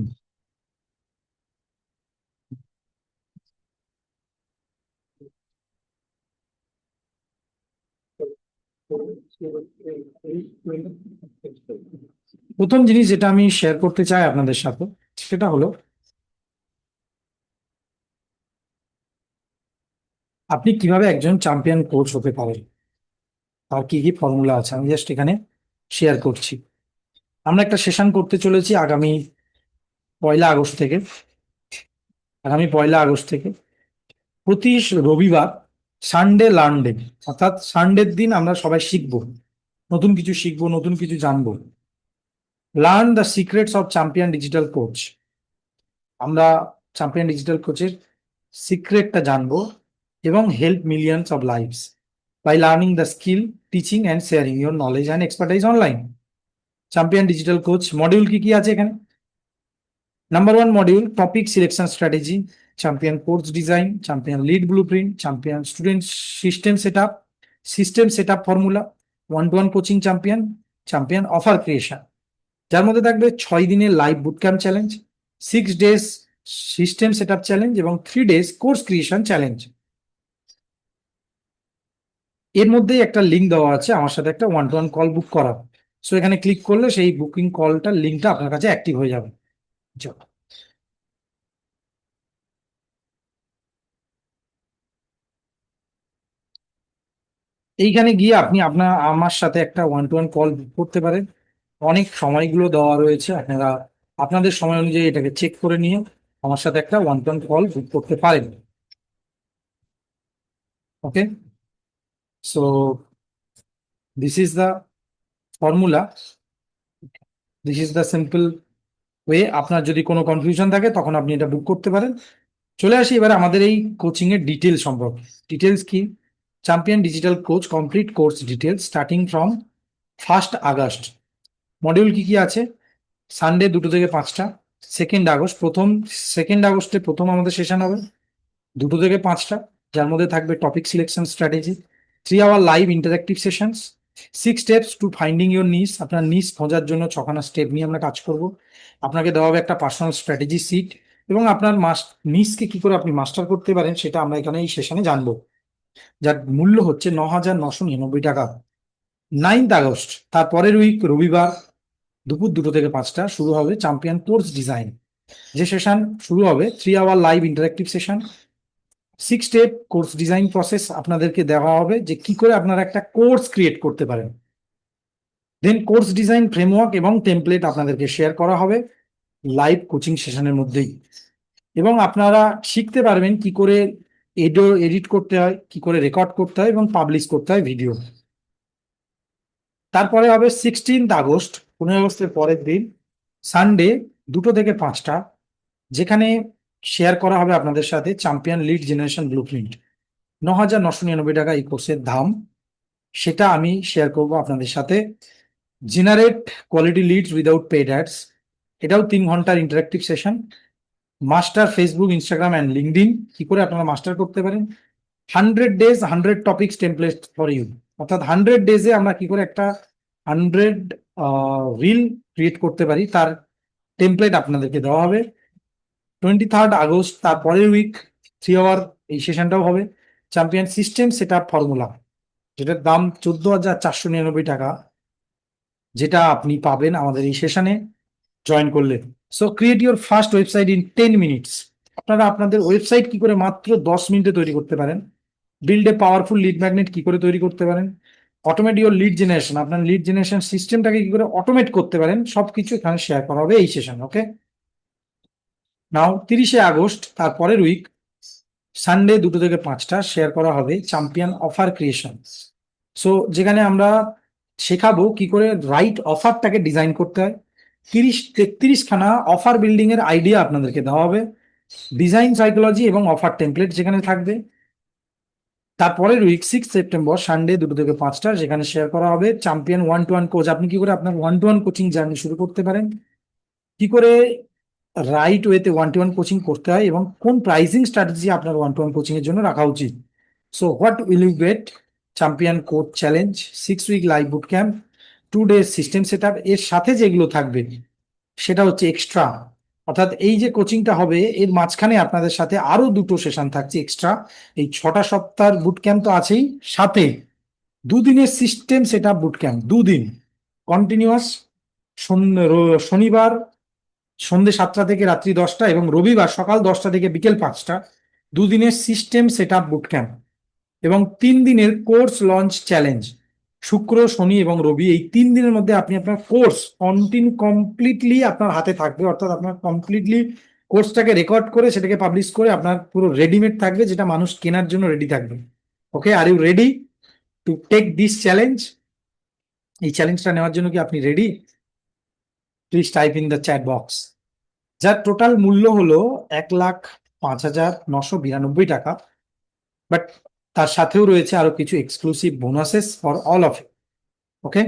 প্রথম জিনিস যেটা আমি শেয়ার করতে চাই আপনাদের সাথে, সেটা হলো আপনি কিভাবে একজন চ্যাম্পিয়ন কোচ হতে পারেন, তার কি কি ফর্মুলা আছে আমি জাস্ট এখানে শেয়ার করছি। আমরা একটা সেশন করতে চলেছি পয়লা আগস্ট থেকে আগামী 1 আগস্ট থেকে প্রতি রবিবার, সানডে লার্ন ডে, অর্থাৎ সানডের দিন আমরা সবাই শিখবো, নতুন কিছু শিখবো, নতুন কিছু জানবো। Learn the secrets of champion digital coach. আমরা চ্যাম্পিয়ন ডিজিটাল কোচের সিক্রেটটা জানবো, এবং help millions of lives by learning the skill, teaching and sharing your knowledge and expertise online. Champion digital coach module কি কি আছে এখানে? Number 1 module, topic selection strategy, champion course design, champion lead blueprint, champion student system set up formula, one coaching champion, champion offer creation, যার মধ্যে থাকবে 6 দিনের live boot camp challenge, 6 days system set up challenge, এবং 3 days course creation challenge. এর মধ্যেই একটা link দেওয়া আছে আমার সাথে একটা ওয়ান কল বুক করা। সো এখানে ক্লিক করলে সেই বুকিং কলটার লিঙ্কটা আপনার কাছে অ্যাক্টিভ হয়ে যাবে। চলো। এইখানে গিয়ে আপনি আমার সাথে একটা কল বুক করতে পারেন। অনেক সময়গুলো দেওয়া রয়েছে, আপনারা আপনাদের সময় অনুযায়ী এটাকে চেক করে নিয়ে আমার সাথে একটা কল বুক করতে পারেন। Okay. So this is the formula, this is the simple way. আপনার যদি কোনো কনফিউশন থাকে তখন আপনি এটা বুক করতে পারেন। চলে আসি এবার আমাদের এই কোচিং এর ডিটেল সম্পর্কে। ডিটেলস কি? Champion digital coach complete course details starting from 1 August. Module কি কি আছে? সানডে 2টো থেকে 5টা, 2 আগস্ট প্রথম, 2 আগস্টে প্রথম আমাদের সেশন হবে 2টো থেকে 5টা, যার মধ্যে থাকবে topic selection strategy, 3 our live interactive sessions, 6 steps to finding your নিস। আপনার নিস খোঁজার জন্য 6খানা স্টেপ নিয়ে আমরা কাজ করব। আপনাকে দেওয়া হবে একটা পার্সোনাল স্ট্র্যাটেজি সিট, এবং আপনার নিসকে কি করে আপনি মাস্টার করতে পারেন সেটা আমরা এখানে এই সেশনে জানবো, যার মূল্য হচ্ছে 9,999 টাকা। 9 আগস্ট, তার পরের উইক রবিবার দুপুর 2টো থেকে 5টা শুরু হবে চ্যাম্পিয়ন কোর্স ডিজাইন, যে সেশন শুরু হবে 3 our live interactive session, 6 step course design process আপনাদেরকে দেওয়া হবে, যে কি করে আপনারা একটা কোর্স ক্রিয়েট করতে পারেন। দেন কোর্স ডিজাইন ফ্রেমওয়ার্ক এবং টেমপ্লেট আপনাদেরকে শেয়ার করা হবে লাইভ কোচিং সেশনের মধ্যেই, এবং আপনারা শিখতে পারবেন কি করে এডিট করতে হয়, কি করে রেকর্ড করতে হয়, এবং পাবলিশ করতে হয় ভিডিও। তারপরে হবে 16 আগস্ট, 15 আগস্টের পরের দিন, সানডে 2টো থেকে 5টা, যেখানে শেয়ার করা হবে আপনাদের সাথে চ্যাম্পিয়ন লিড জেনারেশন ব্লুপ্রিন্ট। 9,999 টাকা এই কোর্সের দাম, সেটা আমি শেয়ার করব আপনাদের সাথে। Generate quality leads without paid ads, এটাও 3 ঘন্টার interactive session. Master Facebook, Instagram and LinkedIn, কি করে আপনারা মাস্টার করতে পারেন। 100 days 100 topics template for you, অর্থাৎ 100 ডেজে আমরা কি করে একটা 100 রিল ক্রিয়েট করতে পারি, তার টেমপ্লেট আপনাদেরকে দেওয়া হবে। 23 আগস্ট, তার পরের উইক 3 আওয়ার এই সেশনটাও হবে champion system set up formula, যেটার দাম 14,499 টাকা। যেটা আপনি পাবেন আমাদের এই সেশনে জয়েন করলে। So create your first website in 10 minutes. আপনারা আপনাদের ওয়েবসাইট কি করে মাত্র 10 মিনিটে তৈরি করতে পারেন, build a powerful lead magnet কি করে তৈরি করতে পারেন, অটোমেট ইউর লিড জেনারেশন, আপনার লিড জেনারেশন সিস্টেমটাকে কি করে অটোমেট করতে পারেন, সবকিছু এখানে শেয়ার করা হবে এই সেশন। ওকে, নাও 30শে আগস্ট তার পরের উইক সানডে 2টো থেকে 5টা শেয়ার করা হবে চ্যাম্পিয়ন অফার ক্রিয়েশন। সো যেখানে আমরা শেখাবো কি করে রাইট অফারটাকে ডিজাইন করতে হয়। 30-33খানা অফার বিল্ডিং এর আইডিয়া আপনাদেরকে দেওয়া হবে, ডিজাইন সাইকোলজি এবং অফার টেমপ্লেট যেখানে থাকবে। তারপরের উইক 6 সেপ্টেম্বর সানডে 2টো থেকে 5টা, যেখানে শেয়ার করা হবে চ্যাম্পিয়ন 1-to-1 কোচ, আপনি কি করে আপনার 1-to-1 কোচিং জার্নি শুরু করতে পারেন, কি করে রাইট ওয়েতে 1-to-1 কোচিং করতে হয় এবং কোন প্রাইসিং স্ট্র্যাটেজি আপনার 1-to-1 কোচিং এর জন্য রাখা উচিত। So what will you get, champion coach challenge, 6 week live boot camp, 2 day system set up, এর সাথে যেগুলো থাকবে সেটা হচ্ছে এক্সট্রা। অর্থাৎ এই যে কোচিংটা হবে এর মাঝখানে আপনাদের সাথে আরো 2টো সেশন থাকছে এক্সট্রা। এই 6টা সপ্তাহের বুট ক্যাম্প তো আছেই, সাথে 2 দিনের system set up boot camp, 2 দিন কন্টিনিউয়াস, শনিবার সন্ধ্যে 7টা থেকে রাত্রি 10টা এবং রবিবার সকাল 10টা থেকে বিকেল 5টা, 2 দিনের system set up boot camp এবং 3 দিনের কোর্স লঞ্চ চ্যালেঞ্জ। শুক্র শনি এবং রবি এই 3 দিনের মধ্যে আপনি আপনার কোর্স কমপ্লিটলি আপনার হাতে থাকবে, অর্থাৎ আপনার কমপ্লিটলি কোর্সটাকে রেকর্ড করে সেটাকে পাবলিশ করে আপনার পুরো রেডিমেড থাকবে, যেটা মানুষ কেনার জন্য রেডি থাকবে। Okay, are you ready to take this challenge? এই চ্যালেঞ্জটা নেওয়ার জন্য কি আপনি ready? Please type in the chat box. যার টোটাল মূল্য হলো 1,05,992 টাকা, বাট তার সাথেও রয়েছে আরো কিছু exclusive bonuses for all of you. Okay,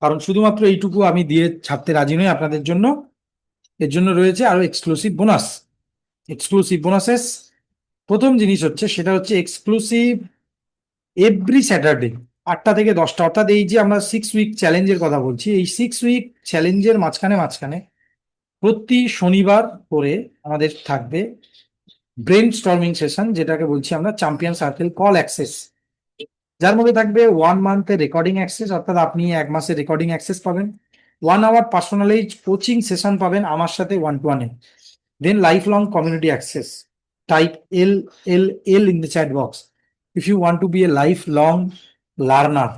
কারণ শুধুমাত্র এইটুকু আমি দিয়ে ছাড়তে রাজি নই আপনাদের জন্য, এর জন্য রয়েছে আরো এক্সক্লুসিভ বোনাস। এক্সক্লুসিভ বোনাসেস, প্রথম জিনিস হচ্ছে সেটা হচ্ছে এক্সক্লুসিভ এভরি স্যাটারডে 8টা থেকে 10টা, অর্থাৎ এই যে আমরা 6 উইক চ্যালেঞ্জের কথা বলছি, এই 6 উইক চ্যালেঞ্জের মাঝখানে মাঝখানে প্রতি শনিবার করে আমাদের থাকবে ব্রেন স্টর্মিং সেশন, যেটাকে বলছি আমরা চ্যাম্পিয়ন সার্কেল কল অ্যাক্সেস, যার মধ্যে থাকবে 1 মান্থের রেকর্ডিং অ্যাক্সেস, অর্থাৎ আপনি 1 মাসের রেকর্ডিং অ্যাক্সেস পাবেন, 1 আওয়ার পার্সোনালাইজ কোচিং সেশন পাবেন আমার সাথে 1-to-1 এ, then life long community access. Type L in the chat box if you want to be a life long learner.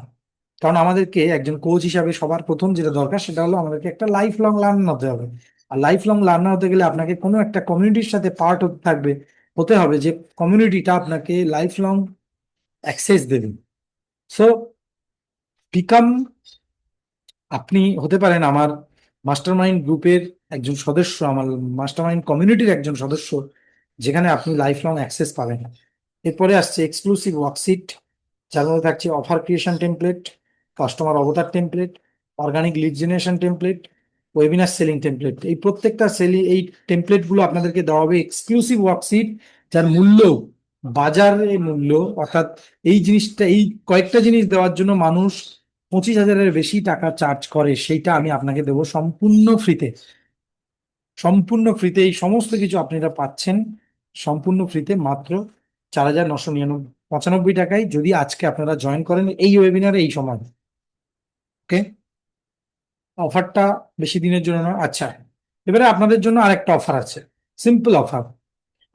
কারণ আমাদেরকে একজন কোচ হিসাবে সবার প্রথম যেটা দরকার সেটা হলো আমাদেরকে একটা লাইফ লং লার্নার হতে হবে। আর লাইফ লং লার্নার হতে গেলে আপনাকে কোনো একটা কমিউনিটির সাথে পার্ট হতে হবে, যে কমিউনিটিটা আপনাকে লাইফ লং অ্যাক্সেস দেবে। সো বিকাম, আপনি হতে পারেন আমার মাস্টারমাইন্ড গ্রুপের একজন সদস্য, আমার মাস্টারমাইন্ড কমিউনিটির একজন সদস্য, যেখানে আপনি লাইফ লং অ্যাক্সেস পাবেন। এরপরে আসছে এক্সক্লুসিভ ওয়ার্কশিট, যার মধ্যে থাকছে অফার ক্রিয়েশন টেমপ্লেট, কাস্টমার অবতার template, organic lead generation template, webinar selling template. এই প্রত্যেকটা এই টেমপ্লেট গুলো আপনাদেরকে দেওয়া হবে এক্সক্লুসিভ ওয়ার্কশিট, যার মূল্য বাজারে মূল্য, অর্থাৎ এই জিনিসটা, এই কয়েকটা জিনিস দেওয়ার জন্য মানুষ 25,000-এর বেশি টাকা চার্জ করে, সেইটা আমি আপনাকে দেবো সম্পূর্ণ ফ্রিতে। সম্পূর্ণ ফ্রিতে এই সমস্ত কিছু আপনারা পাচ্ছেন সম্পূর্ণ ফ্রিতে মাত্র 4,995 টাকায়, যদি আজকে আপনারা জয়েন করেন এই ওয়েবিনারে এই সময়। ওকে, অফারটা বেশি দিনের জন্য না। আচ্ছা, এবারে আপনাদের জন্য আরেকটা অফার আছে, সিম্পল অফার।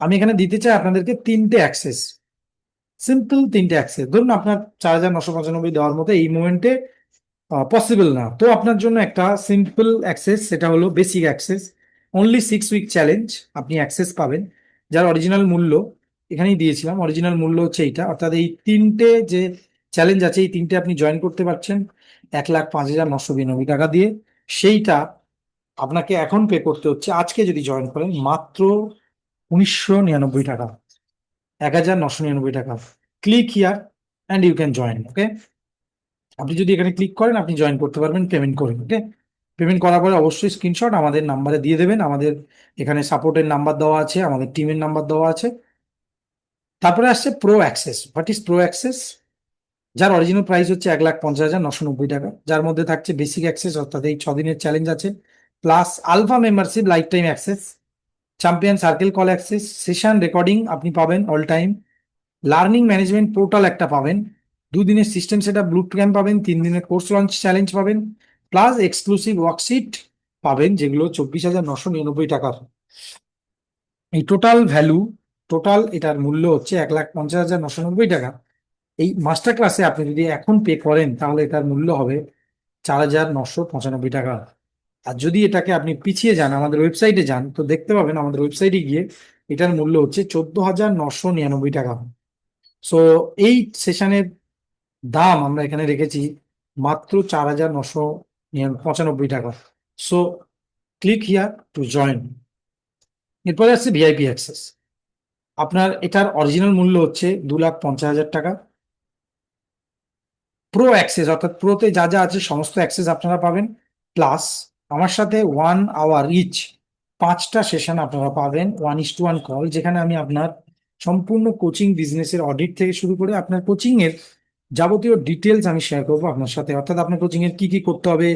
আমি এখানে দিতে চাই আপনাদেরকে 3টে অ্যাক্সেস, সিম্পল 3টে অ্যাক্সেস। ধরুন আপনার 4,995 দেওয়ার মতো এই মুমেন্টে পসিবল না, তো আপনার জন্য একটা সিম্পল অ্যাক্সেস, সেটা হলো basic access, only 6 week challenge আপনি অ্যাক্সেস পাবেন, যার অরিজিনাল মূল্য এখানেই দিয়েছিলাম, অরিজিনাল মূল্য হচ্ছে এইটা। অর্থাৎ এই 3টে যে চ্যালেঞ্জ আছে এই 3টে আপনি জয়েন করতে পারছেন 1,05,992 টাকা দিয়ে। সেইটা আপনাকে এখন পে করতে হচ্ছে, আজকে যদি জয়েন করেন, মাত্র 1,999 টাকা, 1,999 টাকা। Click here and you can join. Okay, আপনি যদি এখানে ক্লিক করেন আপনি জয়েন করতে পারবেন পেমেন্ট করে। ওকে, পেমেন্ট করার পরে অবশ্যই স্ক্রিনশট আমাদের নাম্বারে দিয়ে দেবেন, আমাদের এখানে সাপোর্টের নাম্বার দেওয়া আছে, আমাদের টিমের নাম্বার দেওয়া আছে। তারপরে আসছে pro access. What is pro access? যার অরিজিনাল প্রাইস হচ্ছে 1,50,990 টাকা, যার মধ্যে থাকছে বেসিক অ্যাক্সেস, অর্থাৎ এই 6 দিনের চ্যালেঞ্জ আছে, plus alpha membership, lifetime access, champion circle call access, session recording আপনি পাবেন all time, learning management portal একটা পাবেন, 2 দিনের system set up boot camp পাবেন, 3 দিনের কোর্স লঞ্চ চ্যালেঞ্জ পাবেন, প্লাস এক্সক্লুসিভ ওয়ার্কশিট পাবেন, যেগুলো 24,999 টাকার। এই টোটাল ভ্যালু, টোটাল এটার মূল্য হচ্ছে 1,50,990 টাকা। এই মাস্টার ক্লাসে আপনি যদি এখন পে করেন তাহলে এটার মূল্য হবে 4,995 টাকা। আর যদি এটাকে আপনি পিছিয়ে যান, আমাদের ওয়েবসাইটে যান, তো দেখতে পাবেন আমাদের ওয়েবসাইটে গিয়ে এটার মূল্য হচ্ছে 14,999 টাকা। সো এই সেশনের দাম আমরা এখানে রেখেছি মাত্র 4,995 টাকা। So click here to join. এরপরে আছে ভিআইপি অ্যাক্সেস। আপনার এটার অরিজিনাল মূল্য হচ্ছে 2,50,000 টাকা। প্রো অ্যাক্সেস অর্থাৎ প্রোতে যা যা আছে সমস্ত অ্যাক্সেস আপনারা পাবেন, প্লাস আমার সাথে 1 আওয়ার ইচ 5টা সেশন আপনারা পাবেন, 1:1 কল, যেখানে আমি আপনার সম্পূর্ণ কোচিং বিজনেসের অডিট থেকে শুরু করে আপনার কোচিং এর যাবতীয় ডিটেলস আমি শেয়ার করবো আপনার সাথে। অর্থাৎ আপনার কোচিং এর কি কি করতে হবে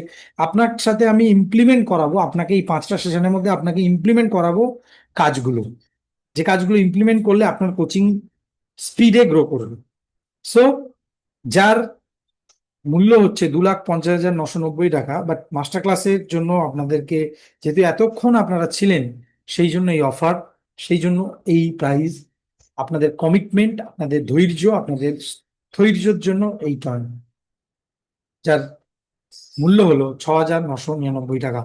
আপনার সাথে আমি ইমপ্লিমেন্ট করাবো, আপনাকে এই 5টা সেশনের মধ্যে আপনাকে ইমপ্লিমেন্ট করাবো কাজগুলো, যে কাজগুলো ইমপ্লিমেন্ট করলে আপনার কোচিং স্পিডে গ্রো করবে। সো যার মূল্য হচ্ছে 2,50,990 টাকা, বাট মাস্টার ক্লাসের জন্য আপনাদেরকে, যেহেতু এতক্ষণ আপনারা ছিলেন, সেই জন্য এই অফার, সেই জন্য এই প্রাইস। আপনাদের কমিটমেন্ট, আপনাদের ধৈর্য, আপনাদের ধৈর্যের জন্য এই টার্ন, যার মূল্য হলো 6,999 টাকা।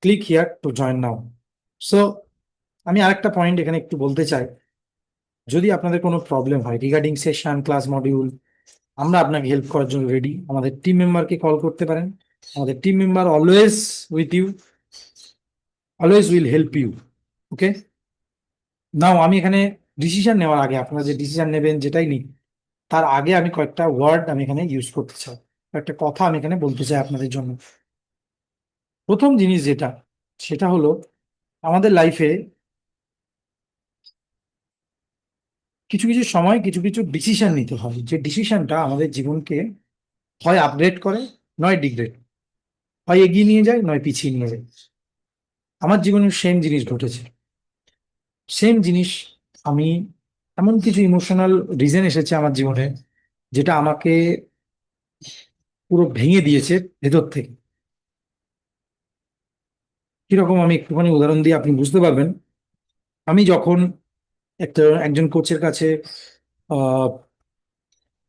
Click here to join now. So আমি আরেকটা পয়েন্ট এখানে একটু বলতে চাই, যদি আপনাদের কোনো প্রবলেম হয় রিগার্ডিং সেশন, ক্লাস, মডিউল, আমরা আপনাকে হেল্প করার জন্য রেডি। আমাদের টিম মেম্বারকে কল করতে পারেন। আমাদের team member always with you, always will help you. Okay, now আমি এখানে ডিসিশন নেওয়ার আগে, আপনারা যে ডিসিশন নেবেন যেটাই নিন, তার আগে আমি কয়েকটা ওয়ার্ড আমি এখানে ইউজ করতে চাই, কয়েকটা কথা আমি এখানে বলতে চাই আপনাদের জন্য। প্রথম জিনিস যেটা, সেটা হলো আমাদের লাইফে কিছু কিছু সময় কিছু কিছু ডিসিশন নিতে হয়, যে ডিসিশনটা আমাদের জীবনকে হয় আপগ্রেড করে, নয় ডিগ্রেড, হয় এগিয়ে নিয়ে যায়, নয় পিছিয়ে নিয়ে যায়। আমার জীবনে সেম জিনিস ঘটেছে। সেম জিনিস, আমি এমন কিছু ইমোশনাল রিজন এসেছে আমার জীবনে যেটা আমাকে পুরো ভেঙে দিয়েছে ভেতর থেকে। কিরকম আমি একটুখানি উদাহরণ দিয়ে আপনি বুঝতে পারবেন। আমি যখন একজন কোচের কাছে আহ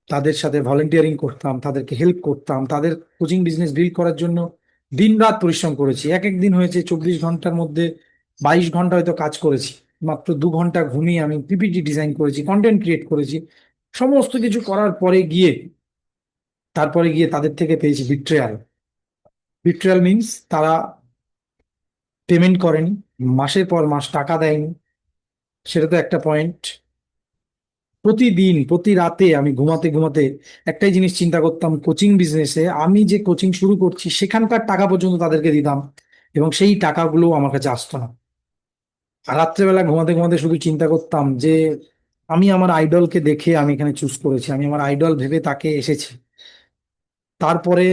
তাদের সাথে ভলেন্টিয়ারিং করতাম, তাদেরকে হেল্প করতাম, তাদের কোচিং বিজনেস বিল্ড করার জন্য দিন রাত পরিশ্রম করেছি। এক এক দিন হয়েছে 24 ঘন্টার মধ্যে 22 ঘন্টা হয়তো কাজ করেছি, মাত্র 2 ঘন্টা ঘুমিয়ে আমি পিপিটি ডিজাইন করেছি, কন্টেন্ট ক্রিয়েট করেছি। সমস্ত কিছু করার পরে গিয়ে, তারপরে গিয়ে তাদের থেকে পেয়েছি বিট্রেয়াল। বিট্রেয়াল মিন্স তারা পেমেন্ট করেনি, মাসের পর মাস টাকা দেয়নি। সেটা তো একটা পয়েন্ট। প্রতিদিন প্রতি রাতে আমি ঘুমাতে ঘুমাতে একটাই জিনিস চিন্তা করতাম, কোচিং বিজনেসে আমি যে কোচিং শুরু করছি সেখানকার টাকা পর্যন্ত তাদেরকে দিতাম, এবং সেই টাকাগুলো আমার কাছে আসতো না। আর রাত্রেবেলা ঘুমাতে ঘুমাতে শুধু চিন্তা করতাম যে আমি আমার আইডলকে দেখে আমি এখানে চুজ করেছি, আমি আমার আইডল ভেবে তাকে এসেছি, তারপরে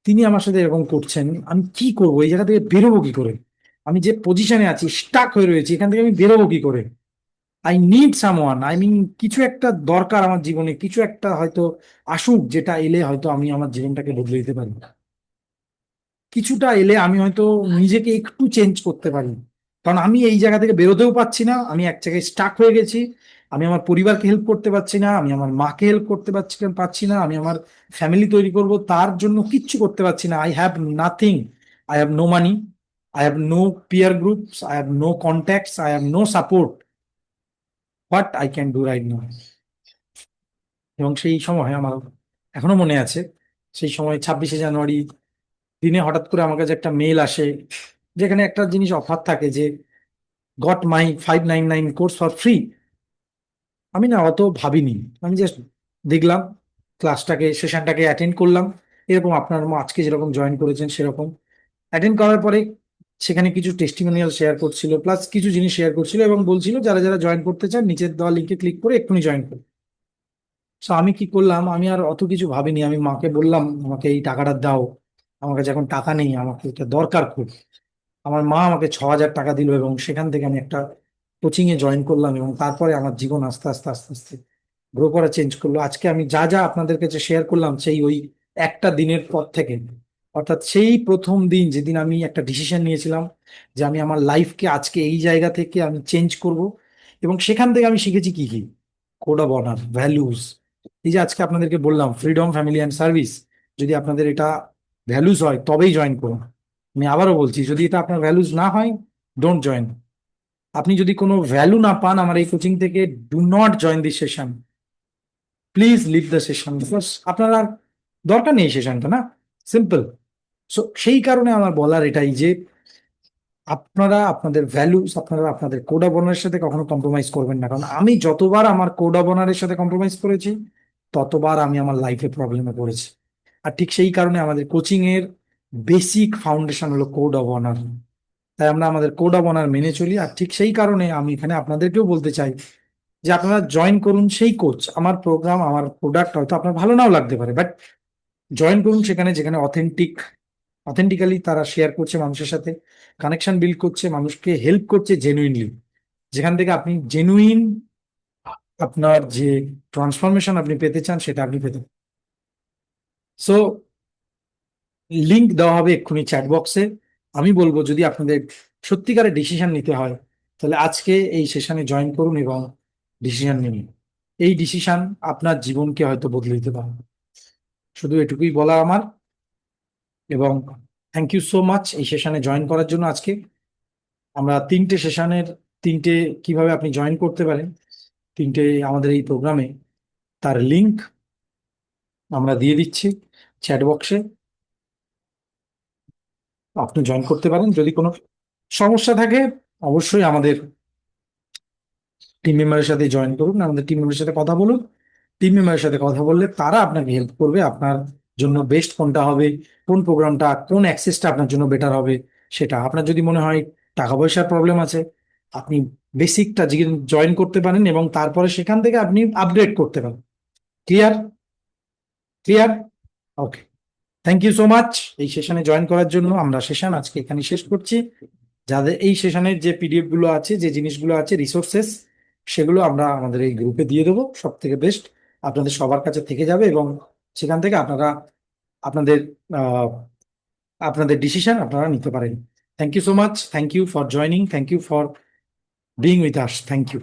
তিনি আমার সাথে এরকম করছেন, আমি কি করবো, এই জায়গা থেকে বেরোবো কি করে? আমি যে পজিশনে আছি, স্টাক হয়ে রয়েছি, এখান থেকে আমি বেরোবো কি করে? I need someone, I mean কিছু একটা দরকার আমার জীবনে, কিছু একটা হয়তো আসুক, যেটা এলে হয়তো আমি আমার জীবনটাকে বদলে দিতে পারি, কিছুটা এলে আমি হয়তো নিজেকে একটু চেঞ্জ করতে পারি। কারণ আমি এই জায়গা থেকে বেরোতেও পারছি না, আমি এক জায়গায় স্টাক হয়ে গেছি। আমি আমার পরিবারকে হেল্প করতে পারছি না, আমি আমার মাকে হেল্প করতে পারছি না, আমি আমার ফ্যামিলি তৈরি করব তার জন্য কিচ্ছু করতে পারছি না। I have nothing, I have no money, I have no peer groups, I have no contacts, I have no support. What I can do right now? এবং সেই সময় আমার এখনো মনে আছে, সেই সময় 26শে জানুয়ারি দিনে হঠাৎ করে আমার কাছে একটা মেল আসে, যেখানে একটা জিনিস অফার থাকে যে got my 599 course for free. আমি না অত ভাবিনি, আমি জাস্ট দেখলাম ক্লাসটাকে, সেশনটাকে অ্যাটেন্ড করলাম, এরকম আপনার আজকে যেরকম জয়েন করেছেন সেরকম অ্যাটেন্ড করার পরে সেখানে কিছু টেস্টিমোনিয়াল শেয়ার করছিল, প্লাস কিছু জিনিস শেয়ার করছিল, এবং বলছিল যারা যারা জয়েন করতে চান নিচের দেওয়া লিঙ্কে ক্লিক করে এক্ষুনি জয়েন করুন। তো আমি কি করলাম, আমি আর অত কিছু ভাবিনি, আমি মাকে বললাম আমাকে এই টাকাটা দাও, আমার কাছে এখন টাকা নেই, আমাকে এটা দরকার খুব। আমার মা আমাকে 6,000 টাকা দিল, এবং সেখান থেকে আমি একটা কোচিং এ জয়েন করলাম, এবং তারপরে আমার জীবন আস্তে আস্তে আস্তে আস্তে গ্রো করা চেঞ্জ করলো। আজকে আমি যা যা আপনাদের কাছে শেয়ার করলাম সেই ওই একটা দিনের পর থেকে, অর্থাৎ সেই প্রথম দিন যেদিন আমি একটা ডিসিশন নিয়েছিলাম যে আমি আমার লাইফকে আজকে এই জায়গা থেকে আমি চেঞ্জ করব, এবং সেখান থেকে আমি শিখেছি কি কি কোড অফ অনার, ভ্যালুস। এই যে আজকে আপনাদেরকে বললাম ফ্রিডম, ফ্যামিলি অ্যান্ড সার্ভিস, যদি আপনাদের এটা ভ্যালুস হয় তবেই জয়েন করুন। আমি আবারও বলছি, যদি এটা আপনার ভ্যালুস না হয়, ডোন্ট জয়েন। আপনি যদি কোনো ভ্যালু না পান আমার এই কোচিং থেকে, do not join this session, please leave the session, because আপনার আর দরকার নেই সেশনটা, না? সিম্পল। সো সেই কারণে আমার বলার এটাই যে আপনারা আপনাদের ভ্যালুস, আপনারা আপনাদের কোড অফ অনারের সাথে কখনো কম্প্রোমাইজ করবেন না, কারণ আমি যতবার আমার কোড অফ অনারের সাথে কম্প্রোমাইজ করেছি ততবার আমি আমার লাইফে প্রবলেমে পড়েছি। আর ঠিক সেই কারণে আমাদের কোচিং এর বেসিক ফাউন্ডেশন হলো কোড অফ অনার। তাই আমরা আমাদের কোড অফ অনার মেনে চলি। আর ঠিক সেই কারণে আমি এখানে আপনাদেরকেও বলতে চাই যে আপনারা জয়েন করুন সেই কোচ। আমার প্রোগ্রাম, আমার প্রোডাক্ট হয়তো আপনার ভালো নাও লাগতে পারে, বাট জয়েন করুন সেখানে যেখানে অথেন্টিক্যালি তারা শেয়ার করছে মানুষের সাথে, কানেকশন বিল্ড করছে, মানুষকে হেল্প করছে জেনুইনলি, যেখান থেকে আপনি জেনুইন আপনার যে ট্রান্সফরমেশন আপনি পেতে চান সেটা আপনি পেতে। সো লিংক দেওয়া হবে এক্ষুনি চ্যাট বক্সে। আমি বলবো যদি আপনাদের সত্যিকারের ডিসিশন নিতে হয় তাহলে আজকে এই সেশনে জয়েন করুন এবং ডিসিশন নিন। এই ডিসিশন আপনার জীবনকে হয়তো বদলে দিতে পারে। শুধু এটুকুই বলা আমার। এবং থ্যাংক ইউ সো মাচ এই সেশনে জয়েন করার জন্য। আজকে আমরা তিনটে সেশনের, তিনটে কিভাবে আপনি জয়েন করতে পারেন, তিনটে আমাদের এই প্রোগ্রামে, তার লিংক আমরা দিয়ে দিচ্ছি চ্যাট বক্সে। আপনি জয়েন করতে পারেন। যদি কোনো সমস্যা থাকে অবশ্যই আমাদের টিম মেম্বারের সাথে জয়েন করুন, আমাদের টিম মেম্বারের সাথে কথা বলুন। টিম মেম্বারের সাথে কথা বললে তারা আপনাকে হেল্প করবে আপনার জন্য বেস্ট কোনটা হবে, কোন প্রোগ্রামটা, কোন অ্যাক্সেসটা আপনার জন্য বেটার হবে সেটা। আপনার যদি মনে হয় টাকা পয়সার প্রবলেম আছে, আপনি বেসিকটা জয়েন করতে পারেন এবং তারপরে সেখান থেকে আপনি আপগ্রেড করতে পারেন। Clear? Clear? Okay, thank you so much এই সেশনে জয়েন করার জন্য। আমরা সেশন আজকে এখানে শেষ করছি। যাদের এই সেশনের যে পিডিএফ গুলো আছে, যে জিনিসগুলো আছে, রিসোর্সেস, সেগুলো আমরা আমাদের এই গ্রুপে দিয়ে দেবো। সব থেকে বেস্ট আপনাদের সবার কাছে থেকে যাবে এবং সেখান থেকে আপনারা আপনাদের আহ, আপনাদের ডিসিশন আপনারা নিতে পারেন। Thank you so much, thank you for joining, thank you for being with us, thank you.